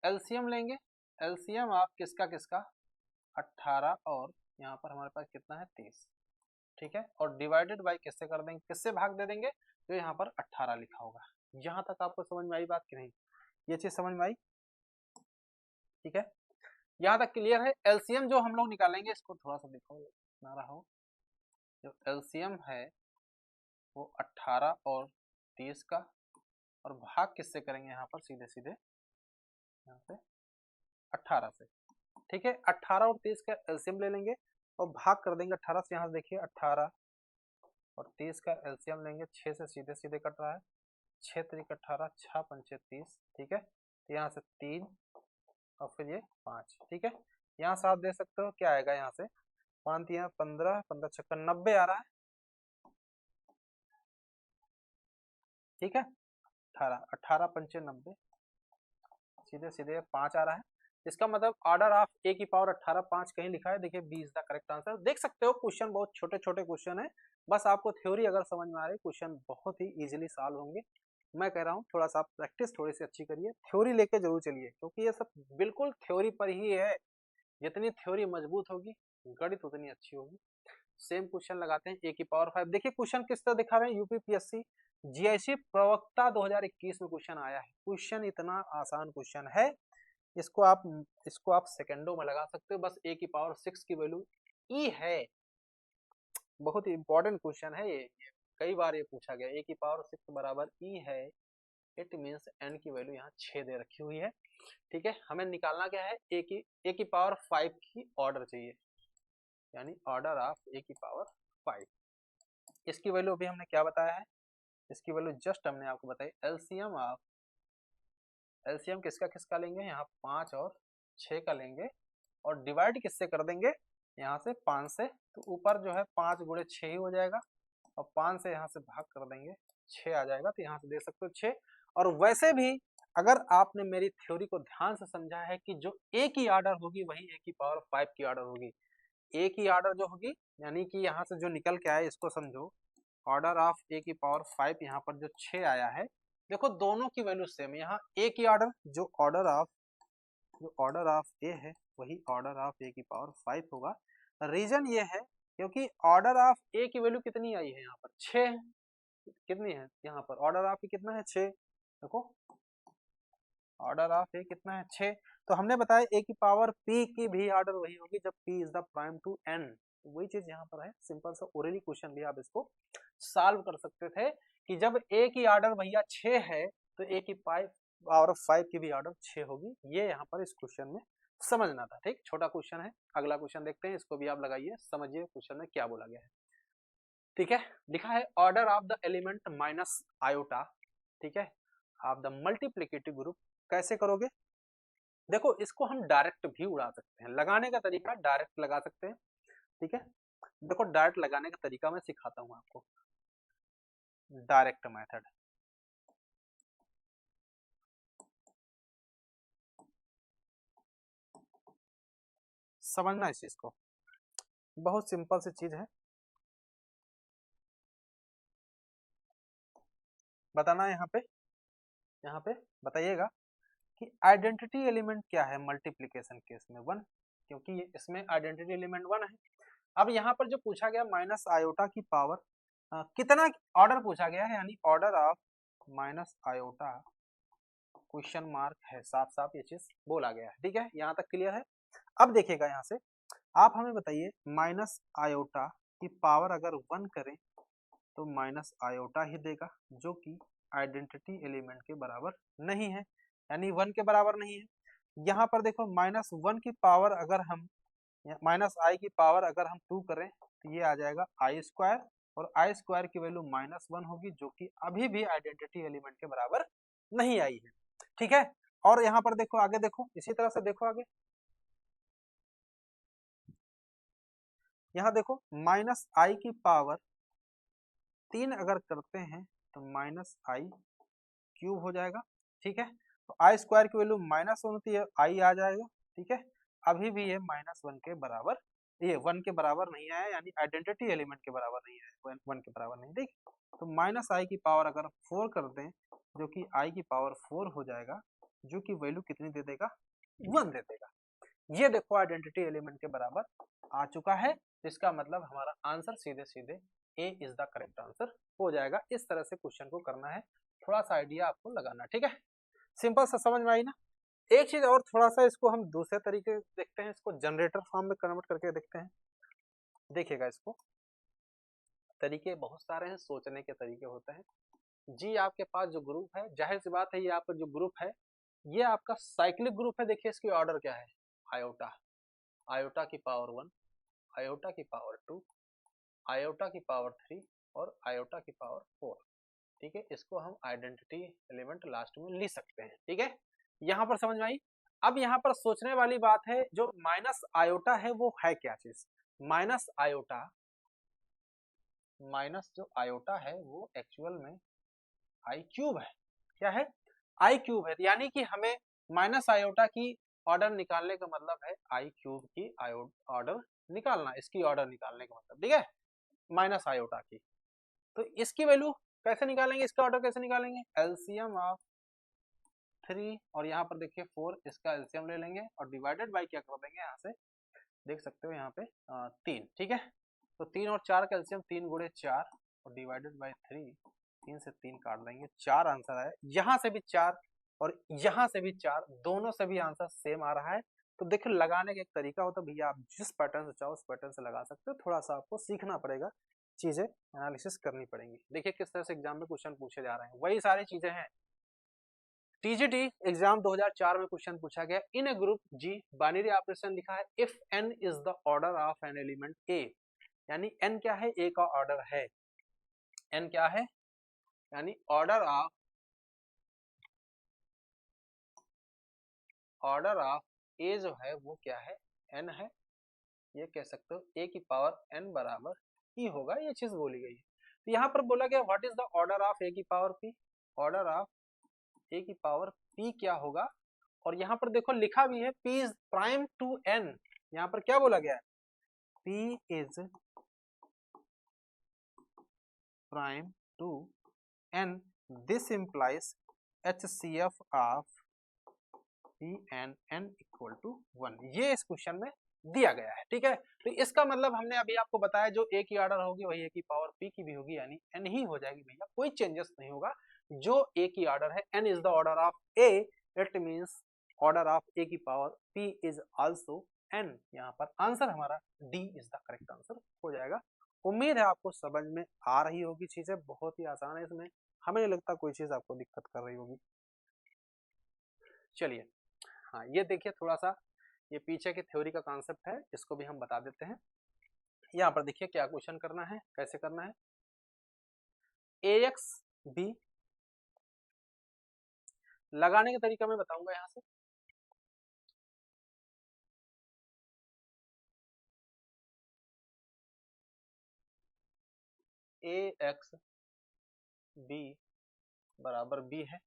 एलसीएम लेंगे। एलसीएम आप किसका किसका, 18 और यहाँ पर हमारे पास कितना है 30, ठीक है। और डिवाइडेड बाई किससे कर देंगे, किससे भाग दे देंगे, तो यहाँ पर 18 लिखा होगा। यहाँ तक आपको समझ में आई बात कि नहीं, ये चीज समझ में आई, ठीक है। यहाँ तक क्लियर है। एलसीएम जो हम लोग निकालेंगे, इसको थोड़ा सा देखो ना रहा हो, जो एलसीएम है वो 18 और 30 का, और भाग किससे करेंगे, यहाँ पर सीधे सीधे यहाँ से 18 से, ठीक है। 18 और 30 का एलसीएम ले लेंगे और भाग कर देंगे 18 से। यहाँ से देखिए 18 और 30 का एलसीएम लेंगे, 6 से सीधे सीधे कट रहा है, 6 3 18, 6 5 30, ठीक है। यहाँ से 3 और फिर ये 5, ठीक है। यहाँ से आप दे सकते हो क्या आएगा, यहाँ से 5 3 15, 15 6 90 आ रहा है, ठीक है। 18 18 5 90, सीधे सीधे 5 आ रहा है। इसका मतलब ऑर्डर ऑफ ए की पावर 18 5 कहीं लिखा है, देखिए B is the correct answer. देख सकते हो क्वेश्चन बहुत छोटे छोटे क्वेश्चन है, बस आपको थ्योरी अगर समझ में आ रही है क्वेश्चन बहुत ही इजीली सॉल्व होंगे। मैं कह रहा हूँ थोड़ा सा प्रैक्टिस थोड़ी सी अच्छी करिए, थ्योरी लेके जरूर चलिए, क्योंकि ये सब बिल्कुल थ्योरी पर ही है। जितनी थ्योरी मजबूत होगी गणित उतनी अच्छी होगी। सेम क्वेश्चन लगाते हैं ए की पावर 5। देखिए क्वेश्चन किस तरह दिखा रहे हैं, यूपीपीएससी जीआईसी प्रवक्ता 2021 में क्वेश्चन आया है। क्वेश्चन इतना आसान क्वेश्चन है, इसको आप सेकंडों में लगा सकते हो। बस ए की पावर 6 की वैल्यू ई है, बहुत ही इंपॉर्टेंट क्वेश्चन है ये कई बार ये पूछा गया। ए की पावर 6 बराबर ई है, इट मीन्स एन की वैल्यू यहाँ 6 दे रखी हुई है, ठीक है। हमें निकालना क्या है, ए की पावर 5 की ऑर्डर चाहिए, यानी ऑर्डर ऑफ ए की पावर 5। इसकी वैल्यू अभी हमने क्या बताया है, इसकी वैल्यू जस्ट हमने आपको बताई। एलसीएम किसका किसका लेंगे, यहाँ 5 और 6 का लेंगे, और डिवाइड किससे कर देंगे, यहाँ से 5 से। तो ऊपर जो है 5 गुणे 6 ही हो जाएगा, और 5 से यहाँ से भाग कर देंगे 6 आ जाएगा, तो यहाँ से दे सकते हो 6। और वैसे भी अगर आपने मेरी थ्योरी को ध्यान से समझा है कि जो ए की ऑर्डर होगी वही ए की पावर 5 की ऑर्डर होगी। ए की ऑर्डर जो होगी, यानी कि यहाँ से जो निकल के आए इसको समझो, ऑर्डर ऑफ ए की पावर 5, यहाँ पर जो 6 आया है, देखो दोनों की वैल्यू सेम है। यहाँ ए की ऑर्डर जो ऑर्डर ऑफ ए है वही ऑर्डर ऑफ ए की पावर 5 होगा। रीजन ये है क्योंकि ऑर्डर ऑफ ए की वैल्यू कितनी आई है, यहाँ पर 6 है, कितनी है यहाँ पर ऑर्डर ऑफ ए कितना है 6, देखो ऑर्डर ऑफ ए कितना है 6। तो हमने बताया ए की पावर पी की भी ऑर्डर वही होगी जब P is the prime to n, वही चीज यहाँ पर है। सिंपल सा ओरली क्वेश्चन भी आप इसको सॉल्व कर सकते थे कि जब ए की ऑर्डर भैया 6 है तो ए की पावर 5 की भी ऑर्डर 6 होगी। ये यहाँ पर इस क्वेश्चन में समझना था, ठीक। छोटा क्वेश्चन है। अगला क्वेश्चन देखते हैं, इसको भी आप लगाइए, समझिए क्वेश्चन में क्या बोला गया है, ठीक है। लिखा है order of the element minus iota, ठीक है, ऑफ द मल्टीप्लिकेटिव ग्रुप। कैसे करोगे, देखो इसको हम डायरेक्ट भी उड़ा सकते हैं, लगाने का तरीका डायरेक्ट लगा सकते हैं, ठीक है। देखो डायरेक्ट लगाने का तरीका मैं सिखाता हूं आपको, डायरेक्ट मेथड। समझना इस चीज को, बहुत सिंपल सी चीज है, बताना है यहाँ पे बताइएगा कि आइडेंटिटी एलिमेंट क्या है मल्टीप्लिकेशन केस में 1, क्योंकि ये इसमें आइडेंटिटी एलिमेंट 1 है। अब यहाँ पर जो पूछा गया माइनस आयोटा की पावर कितना ऑर्डर पूछा गया है, यानी order of minus iota question mark है, साफ साफ ये चीज बोला गया है, ठीक है। यहाँ तक क्लियर है। अब देखिएगा यहाँ से आप हमें बताइए, माइनस आयोटा की पावर अगर 1 करें तो माइनस आयोटा ही देगा, जो कि आइडेंटिटी एलिमेंट के बराबर नहीं है, यानी 1 के बराबर नहीं है। यहाँ पर देखो -1 की पावर अगर हम माइनस आई की पावर अगर हम 2 करें तो ये आ जाएगा आई स्क्वायर, और आई स्क्वायर की वैल्यू -1 होगी, जो कि अभी भी आइडेंटिटी एलिमेंट के बराबर नहीं आई है, ठीक है। और यहाँ पर देखो आगे, देखो इसी तरह से देखो आगे, यहाँ देखो माइनस आई की पावर 3 अगर करते हैं तो माइनस आई क्यूब हो जाएगा, ठीक है। तो आई स्क्वायर की वैल्यू -1 होती है, आई आ जाएगा, ठीक है। अभी भी ये -1 के बराबर, ये 1 के बराबर नहीं आया, यानी आइडेंटिटी एलिमेंट के बराबर नहीं है, 1 के बराबर नहीं, ठीक। तो माइनस आई की पावर अगर 4 कर दें, जो कि आई की पावर 4 हो जाएगा, जो कि वैल्यू कितनी दे देगा, 1 दे देगा। ये देखो आइडेंटिटी एलिमेंट के बराबर आ चुका है, इसका मतलब हमारा आंसर सीधे सीधे ए इज द करेक्ट आंसर हो जाएगा। इस तरह से क्वेश्चन को करना है, थोड़ा सा आइडिया आपको लगाना, ठीक है। सिंपल सा समझ में आई ना। एक चीज और, थोड़ा सा इसको हम दूसरे तरीके देखते हैं, इसको जनरेटर फॉर्म में कन्वर्ट करके देखते हैं। देखिएगा, इसको तरीके बहुत सारे हैं, सोचने के तरीके होते हैं जी। आपके पास जो ग्रुप है, जाहिर सी बात है ये आपका जो ग्रुप है ये आपका साइक्लिक ग्रुप है। देखिए इसकी ऑर्डर क्या है, आयोटा, आयोटा की पावर 1, आयोटा की पावर 2, आयोटा की पावर 3 और आयोटा की पावर 4, ठीक है। इसको हम आइडेंटिटी एलिमेंट लास्ट में लिख सकते हैं, ठीक है। यहाँ पर समझ में आई। अब यहाँ पर सोचने वाली बात है, जो माइनस आयोटा है वो है क्या चीज, माइनस आयोटा, माइनस जो आयोटा है वो एक्चुअल में आई क्यूब है। क्या है, आई क्यूब है, यानी कि हमें माइनस आयोटा की ऑर्डर निकालने का मतलब है आई क्यूब की ऑर्डर निकालना, इसकी ऑर्डर निकालने का मतलब, ठीक है, माइनस आयोटा की। तो इसकी वैल्यू कैसे निकालेंगे, इसका ऑर्डर कैसे निकालेंगे, एलसीएम ऑफ 3 और यहाँ पर देखिए 4, इसका एलसीएम ले लेंगे और डिवाइडेड बाई क्या कर देंगे, यहाँ से देख सकते हो यहाँ पे 3, ठीक है। तो 3 और 4 का एलसीएम 3 गुणे 4 और डिवाइडेड बाई 3, 3 से 3 काट देंगे, 4 आंसर है। यहाँ से भी 4 और यहाँ से भी 4, दोनों से भी आंसर सेम आ रहा है। तो देखिए लगाने का एक तरीका होता है भैया, आप जिस पैटर्न से चाहो उस पैटर्न से लगा सकते हो, थोड़ा सा आपको सीखना पड़ेगा, चीजें एनालिसिस करनी पड़ेंगी। देखिए किस तरह से एग्जाम में क्वेश्चन पूछे जा रहे हैं, वही सारी चीजें हैं। टीजीटी एग्जाम 2004 में क्वेश्चन पूछा गया, इन ए ग्रुप जी बाइनरी ऑपरेशन लिखा है, if n is the order of an element a, यानी n क्या है, a का ऑर्डर है, n क्या है, यानी ऑर्डर ऑफ a जो है वो क्या है, n है। ये कह सकते हो a की पावर n बराबर p होगा, ये चीज बोली गई है। तो यहाँ पर बोला गया what is the order of a की power p, order of a की पावर p क्या होगा, और यहाँ पर देखो लिखा भी है p is prime to n, यहाँ पर क्या बोला गया है, p is prime to n, this implies HCF of p and n equal to 1, ये इस क्वेश्चन में दिया गया है, ठीक है। तो इसका मतलब हमने अभी आपको बताया, जो a की ऑर्डर होगी वही a की पावर p की भी होगी, यानी n ही हो जाएगी भैया, कोई चेंजेस नहीं होगा। जो a की ऑर्डर है, n is the order of a, it means order of a की power p is also n। यहाँ पर आंसर हमारा d is the correct answer हो जाएगा। उम्मीद है आपको समझ में आ रही होगी, चीजें बहुत ही आसान है इसमें, हमें नहीं लगता कोई चीज आपको दिक्कत कर रही होगी। चलिए, हाँ ये देखिए थोड़ा सा, ये पीछे की थ्योरी का कॉन्सेप्ट है, इसको भी हम बता देते हैं। यहाँ पर देखिए क्या क्वेश्चन करना है, कैसे करना है, ax b, लगाने का तरीका मैं बताऊंगा यहाँ से। ax b बराबर b है।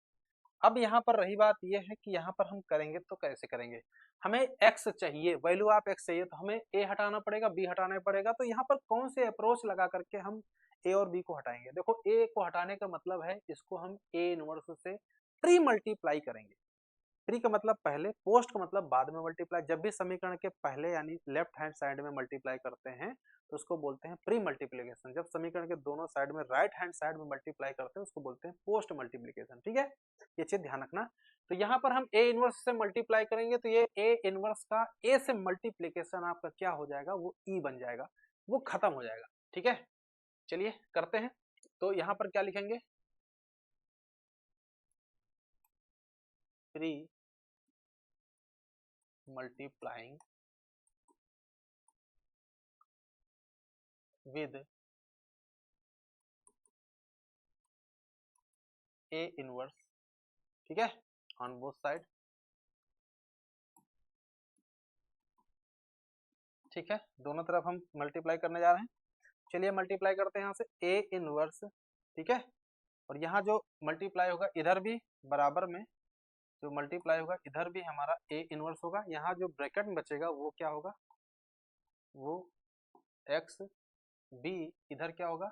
अब यहाँ पर रही बात यह है कि यहाँ पर हम करेंगे तो कैसे करेंगे, हमें x चाहिए, वैल्यू ऑफ x चाहिए, तो हमें a हटाना पड़ेगा, b हटाना पड़ेगा। तो यहाँ पर कौन से अप्रोच लगा करके हम a और b को हटाएंगे, देखो a को हटाने का मतलब है इसको हम a इनवर्स से प्री मल्टीप्लाई करेंगे। प्री का मतलब पहले, पोस्ट का मतलब बाद में मल्टीप्लाई। जब भी समीकरण के पहले यानी लेफ्ट हैंड साइड में मल्टीप्लाई करते हैं तो उसको बोलते हैं प्री मल्टीप्लीकेशन। जब समीकरण के दोनों साइड में राइट हैंड साइड में मल्टीप्लाई करते हैं उसको बोलते हैं पोस्ट मल्टीप्लीकेशन, ठीक है, ये चीज ध्यान रखना। तो यहाँ पर हम ए इनवर्स से मल्टीप्लाई करेंगे, तो ये ए इनवर्स का ए से मल्टीप्लीकेशन आपका क्या हो जाएगा, वो ई बन जाएगा, वो खत्म हो जाएगा, ठीक है। चलिए करते हैं, तो यहाँ पर क्या लिखेंगे, pre multiplying with a inverse, ठीक है, ऑन बोथ साइड। ठीक है, दोनों तरफ हम मल्टीप्लाई करने जा रहे हैं। चलिए मल्टीप्लाई करते हैं यहाँ से ए इनवर्स, ठीक है, और यहाँ जो मल्टीप्लाई होगा इधर भी बराबर में, जो मल्टीप्लाई होगा इधर भी हमारा ए इनवर्स होगा। यहाँ जो ब्रैकेट में बचेगा वो क्या होगा, वो एक्स बी, इधर क्या होगा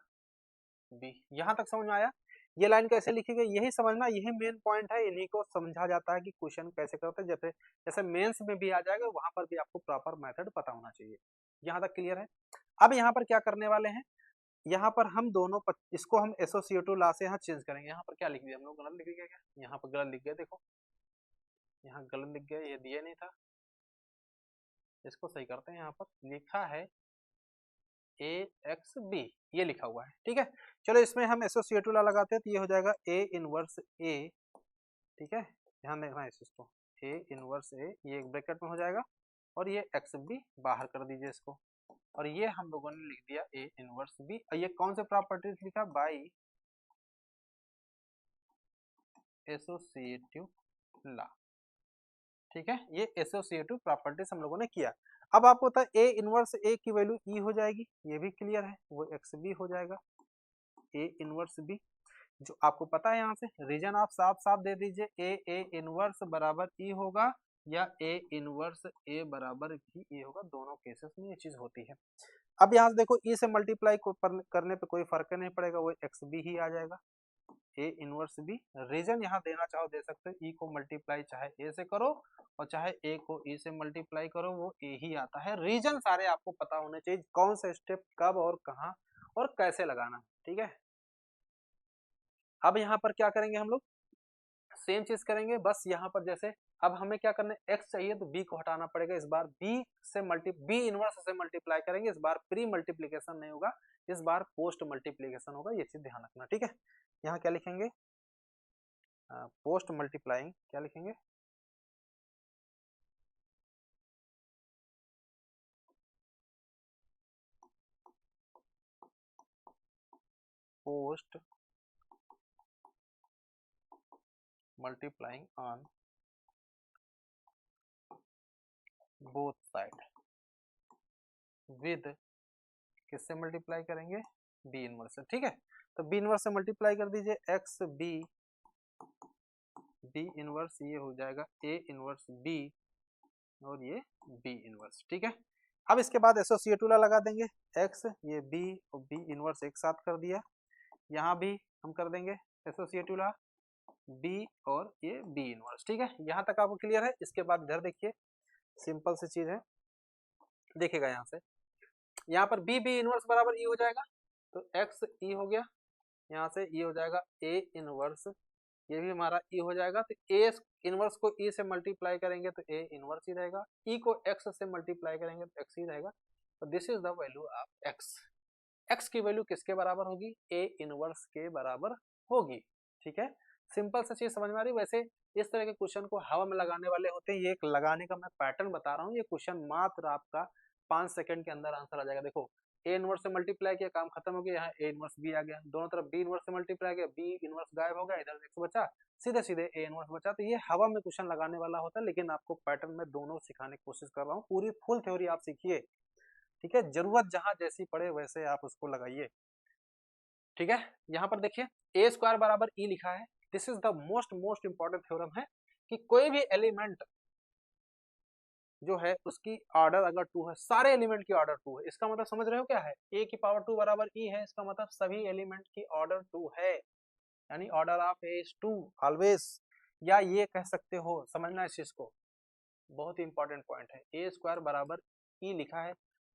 बी। यहाँ तक समझ में आया? ये लाइन कैसे लिखी गई यही समझना, यही मेन पॉइंट है, इन्हीं को समझा जाता है कि क्वेश्चन कैसे करते हैं। जैसे जैसे मेंस में भी आ जाएगा, वहां पर भी आपको प्रॉपर मेथड पता होना चाहिए। यहाँ तक क्लियर है? अब यहाँ पर क्या करने वाले हैं, यहाँ पर हम दोनों इसको हम एसोसिएटिव लॉ से यहाँ चेंज करेंगे। यहाँ पर क्या लिख दिया हम लोग, गलत लिख गया क्या? यहाँ पर गलत लिख गया, देखो यहाँ गलत लिख गया, ये दिया नहीं था, इसको सही करते हैं। यहाँ पर लिखा है ए एक्स बी, ये लिखा हुआ है, ठीक है। चलो इसमें हम एसोसिएटिव लॉ लगाते हैं, तो ये हो जाएगा ए इनवर्स ए, ठीक है, ध्यान देखना है इसको, ए इनवर्स ए, ये एक ब्रैकेट में हो जाएगा, और ये एक्स बी बाहर कर दीजिए इसको, और ये हम लोगों ने लिख दिया ए इनवर्स बी। और ये कौन से प्रॉपर्टीज लिखा, बाई एसोसिएटिव लॉ, ठीक है, ये एसोसिएटिव प्रॉपर्टीज हम लोगों ने किया। अब आपको पता है ए इनवर्स ए की वैल्यू ई हो जाएगी, ये भी क्लियर है, वो एक्स बी हो जाएगा ए इनवर्स बी। जो आपको पता है यहाँ से रीजन आप साफ साफ दे दीजिए, ए इनवर्स बराबर ई होगा या ए इनवर्स ए बराबर भी ए होगा, दोनों केसेस में ये चीज होती है। अब यहाँ से देखो ई से मल्टीप्लाई करने पे कोई फर्क नहीं पड़ेगा, वो एक्स बी ही आ जाएगा, ए इनवर्स बी। रीजन यहाँ देना चाहो दे सकते हो, ई को मल्टीप्लाई चाहे ए से करो और चाहे ए को ई से मल्टीप्लाई करो, वो ए ही आता है। रीजन सारे आपको पता होने चाहिए, कौन सा स्टेप कब और कहाँ और कैसे लगाना है, ठीक है। अब यहाँ पर क्या करेंगे हम लोग, सेम चीज करेंगे, बस यहाँ पर जैसे अब हमें क्या करना है, x चाहिए तो b को हटाना पड़ेगा। इस बार b इनवर्स से मल्टीप्लाई करेंगे, इस बार प्री मल्टीप्लीकेशन नहीं होगा, इस बार पोस्ट मल्टीप्लीकेशन होगा, ये चीज ध्यान रखना, ठीक है। यहाँ क्या लिखेंगे, पोस्ट मल्टीप्लाइंग क्या लिखेंगे, post multiplying on both side with, किससे मल्टीप्लाई करेंगे, बी इनवर्स से, ठीक है। तो बी इनवर्स से मल्टीप्लाई कर दीजिए, एक्स बी बी इनवर्स, ये हो जाएगा ए इनवर्स बी और ये बी इनवर्स, ठीक है। अब इसके बाद एसोसिएटिव लॉ लगा देंगे, एक्स ये बी और बी इनवर्स एक साथ कर दिया, यहाँ भी हम कर देंगे एसोसिएटिव लॉ बी और ये बी इनवर्स, ठीक है। यहाँ तक आपको क्लियर है? इसके बाद इधर देखिए, सिंपल सी चीज है, देखिएगा यहाँ से, यहाँ पर बी बी इनवर्स बराबर ई हो जाएगा, तो एक्स ई हो गया, यहाँ से ई हो जाएगा ए इनवर्स, ये भी हमारा ई हो जाएगा, तो ए इनवर्स को ई से मल्टीप्लाई करेंगे तो ए इनवर्स ही रहेगा, ई को एक्स से मल्टीप्लाई करेंगे तो एक्स ही रहेगा। तो this is the value of x. X की वैल्यू किसके बराबर होगी, ए इनवर्स के बराबर होगी, ठीक है। सिंपल सा चीज समझ में आ रही है? वैसे इस तरह के क्वेश्चन को हवा में लगाने वाले होते हैं, ये एक लगाने का मैं पैटर्न बता रहा हूँ, ये क्वेश्चन मात्र आपका 5 सेकंड के अंदर आंसर आ जाएगा। देखो ए इनवर्स से मल्टीप्लाई किया, काम खत्म हो गया, यहाँ ए इनवर्स बी आ गया, दोनों तरफ बी इनवर्स से मल्टीप्लाई किया, बी इनवर्स गायब हो गया, इधर एक्स बचा, सीधे सीधे ए इनवर्स बचा। तो ये हवा में क्वेश्चन लगाने वाला होता है, लेकिन आपको पैटर्न में दोनों सिखाने की कोशिश कर रहा हूँ, पूरी फुल थ्योरी आप सीखिए, ठीक है, जरूरत जहां जैसी पड़े वैसे आप उसको लगाइए, ठीक है। यहाँ पर देखिए ए स्क्वायर बराबर ई लिखा है, this is the most important theorem है कि कोई भी एलिमेंट जो है उसकी ऑर्डर अगर 2 है, सारे एलिमेंट की ऑर्डर 2 है, इसका मतलब समझ रहे हो क्या है, ए की पावर 2 बराबर ई है, इसका मतलब सभी एलिमेंट की ऑर्डर 2 है, यानी order of a is 2 always, या ये कह सकते हो, समझना इस चीज को, बहुत ही इंपॉर्टेंट पॉइंट है। ए स्क्वायर बराबर ई लिखा है,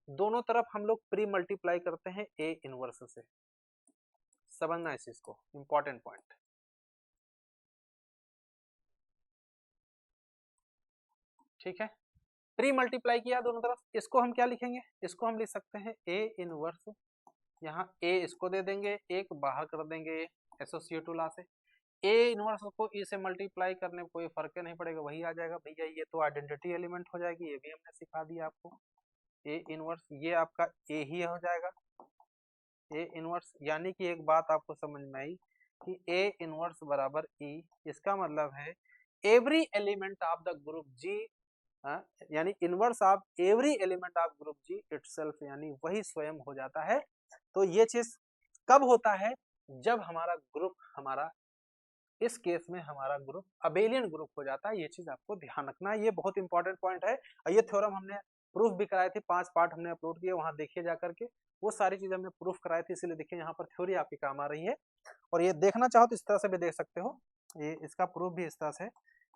दोनों तरफ हम लोग प्री मल्टीप्लाई करते हैं ए इनवर्स से, समझना इस चीज को, इंपॉर्टेंट पॉइंट, ठीक है। प्री मल्टीप्लाई किया दोनों तरफ, इसको हम क्या लिखेंगे, इसको हम लिख सकते हैं ए इनवर्स, यहाँ ए इसको दे देंगे, एक बाहर कर देंगे एसोसिएटिव लॉ से, ए इनवर्स को ई से मल्टीप्लाई करने में कोई फर्क नहीं पड़ेगा, वही आ जाएगा भैया, ये तो आइडेंटिटी एलिमेंट हो जाएगी, ये भी हमने सिखा दिया आपको। ए इनवर्स ये आपका ए ही हो जाएगा, ए इनवर्स, यानी कि एक बात आपको समझ में आई कि ए इनवर्स बराबर ई, इसका मतलब है every element of the group G यानी inverse of every element of group G itself, यानी वही स्वयं हो जाता है। तो ये चीज कब होता है, जब हमारा ग्रुप, हमारा इस केस में हमारा ग्रुप अबेलियन ग्रुप हो जाता है। ये चीज आपको ध्यान रखना है, ये बहुत इंपॉर्टेंट पॉइंट है। और ये थ्योरम हमने प्रूफ भी कराए थे, 5 पार्ट हमने अपलोड किए, वहां देखिए जा करके, वो सारी चीजें हमने प्रूफ कराई थी, इसीलिए देखिए यहाँ पर थ्योरी आपके काम आ रही है। और ये देखना चाहो तो इस तरह से भी देख सकते हो, ये इसका प्रूफ भी इस तरह से,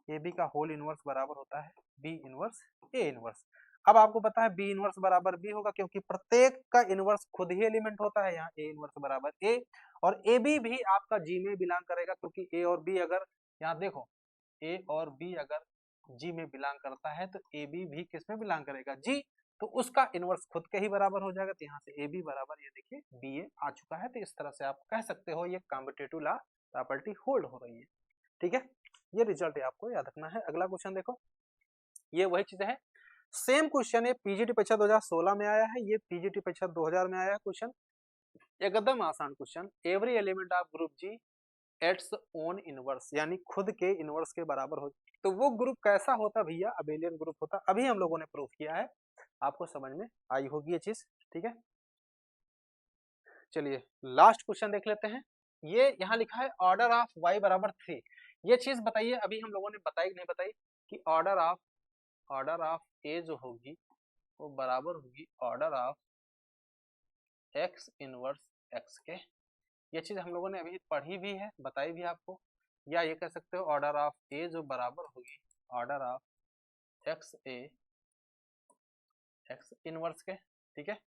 ए बी का होल इनवर्स बराबर होता है बी इनवर्स ए इनवर्स। अब आपको पता है बी इनवर्स बराबर बी होगा, क्योंकि प्रत्येक का इनवर्स खुद ही एलिमेंट होता है। यहाँ ए इनवर्स बराबर ए, और ए बी भी आपका जी में बिलोंग करेगा, क्योंकि ए और बी अगर, यहाँ देखो, ए और बी अगर जी में बिलोंग करता है तो ए बी भी किस में बिलोंग करेगा, जी, तो उसका इनवर्स खुद के ही बराबर हो जाएगा। तो यहाँ से ए बी बराबर, ये देखिए बी ए आ चुका है। तो इस तरह से आप कह सकते हो ये कॉम्पिटिटिव लॉ प्रॉपर्टी होल्ड हो रही है। ठीक है, ये रिजल्ट है, आपको याद रखना है। अगला क्वेश्चन देखो, ये वही चीज है, सेम क्वेश्चन है, पीजीटी परीक्षा 2016 में आया है, ये पीजीटी परीक्षा 2000 में आया है क्वेश्चन, एकदम आसान question. Every element of group G its own inverse, यानी खुद के इनवर्स के बराबर हो, तो वो ग्रुप कैसा होता भैया, अबेलियन ग्रुप होता। अभी हम लोगों ने प्रूफ किया है, आपको समझ में आई होगी ये चीज। ठीक है, चलिए लास्ट क्वेश्चन देख लेते हैं। ये यहाँ लिखा है ऑर्डर ऑफ y बराबर 3। ये चीज बताइए, अभी हम लोगों ने बताई नहीं बताई, कि ऑर्डर ऑफ ए जो होगी वो बराबर होगी order of x inverse x के। ये चीज हम लोगों ने अभी पढ़ी भी है, बताई भी आपको। या ये कह सकते हो ऑर्डर ऑफ ए जो बराबर होगी order of x A x inverse के। ठीक है,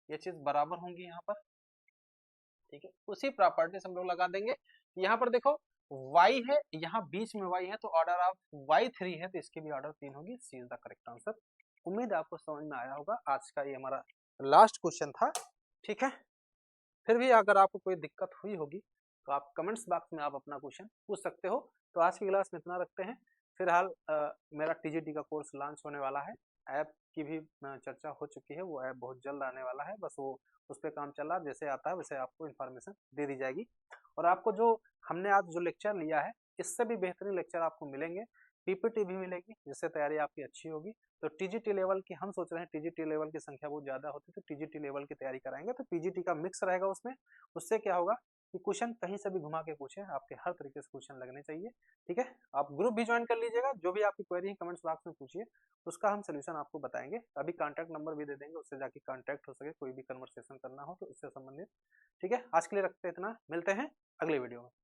ये चीज बराबर होंगी यहाँ पर। ठीक है, उसी प्रॉपर्टी से हम लोग लगा देंगे। यहाँ पर देखो y है, यहाँ बीच में y है, तो ऑर्डर ऑफ y3 है, तो इसकी भी ऑर्डर 3 होगी। सी इज द करेक्ट आंसर। उम्मीद आपको समझ में आया होगा। आज का ये हमारा लास्ट क्वेश्चन था। ठीक है, फिर भी अगर आपको कोई दिक्कत हुई होगी तो आप कमेंट्स बॉक्स में आप अपना क्वेश्चन पूछ सकते हो। तो आज की क्लास में इतना रखते हैं। फिलहाल मेरा टीजीटी का कोर्स लॉन्च होने वाला है, ऐप की भी चर्चा हो चुकी है, वो ऐप बहुत जल्द आने वाला है, बस वो उस पर काम चल रहा है। जैसे आता है वैसे आपको इन्फॉर्मेशन दे दी जाएगी। और आपको जो हमने आज जो लेक्चर लिया है, इससे भी बेहतरीन लेक्चर आपको मिलेंगे, पीपीटी भी मिलेगी, जिससे तैयारी आपकी अच्छी होगी। तो टीजीटी लेवल की हम सोच रहे हैं, टीजीटी लेवल की संख्या बहुत ज़्यादा होती है, तो टीजीटी लेवल की तैयारी कराएंगे, तो पीजीटी का मिक्स रहेगा उसमें। उससे क्या होगा कि क्वेश्चन कहीं से भी घुमा के पूछे, आपके हर तरीके से क्वेश्चन लगने चाहिए। ठीक है, आप ग्रुप भी ज्वाइन कर लीजिएगा, जो भी आपकी क्वेरी है कमेंट्स बॉक्स में पूछिए, उसका हम सोल्यूशन आपको बताएंगे। अभी कॉन्टैक्ट नंबर भी दे देंगे, उससे जाके कॉन्टैक्ट हो सके, कोई भी कन्वर्सेशन करना हो तो उससे संबंधित। ठीक है, आज के लिए रखते हैं इतना, मिलते हैं अगले वीडियो में।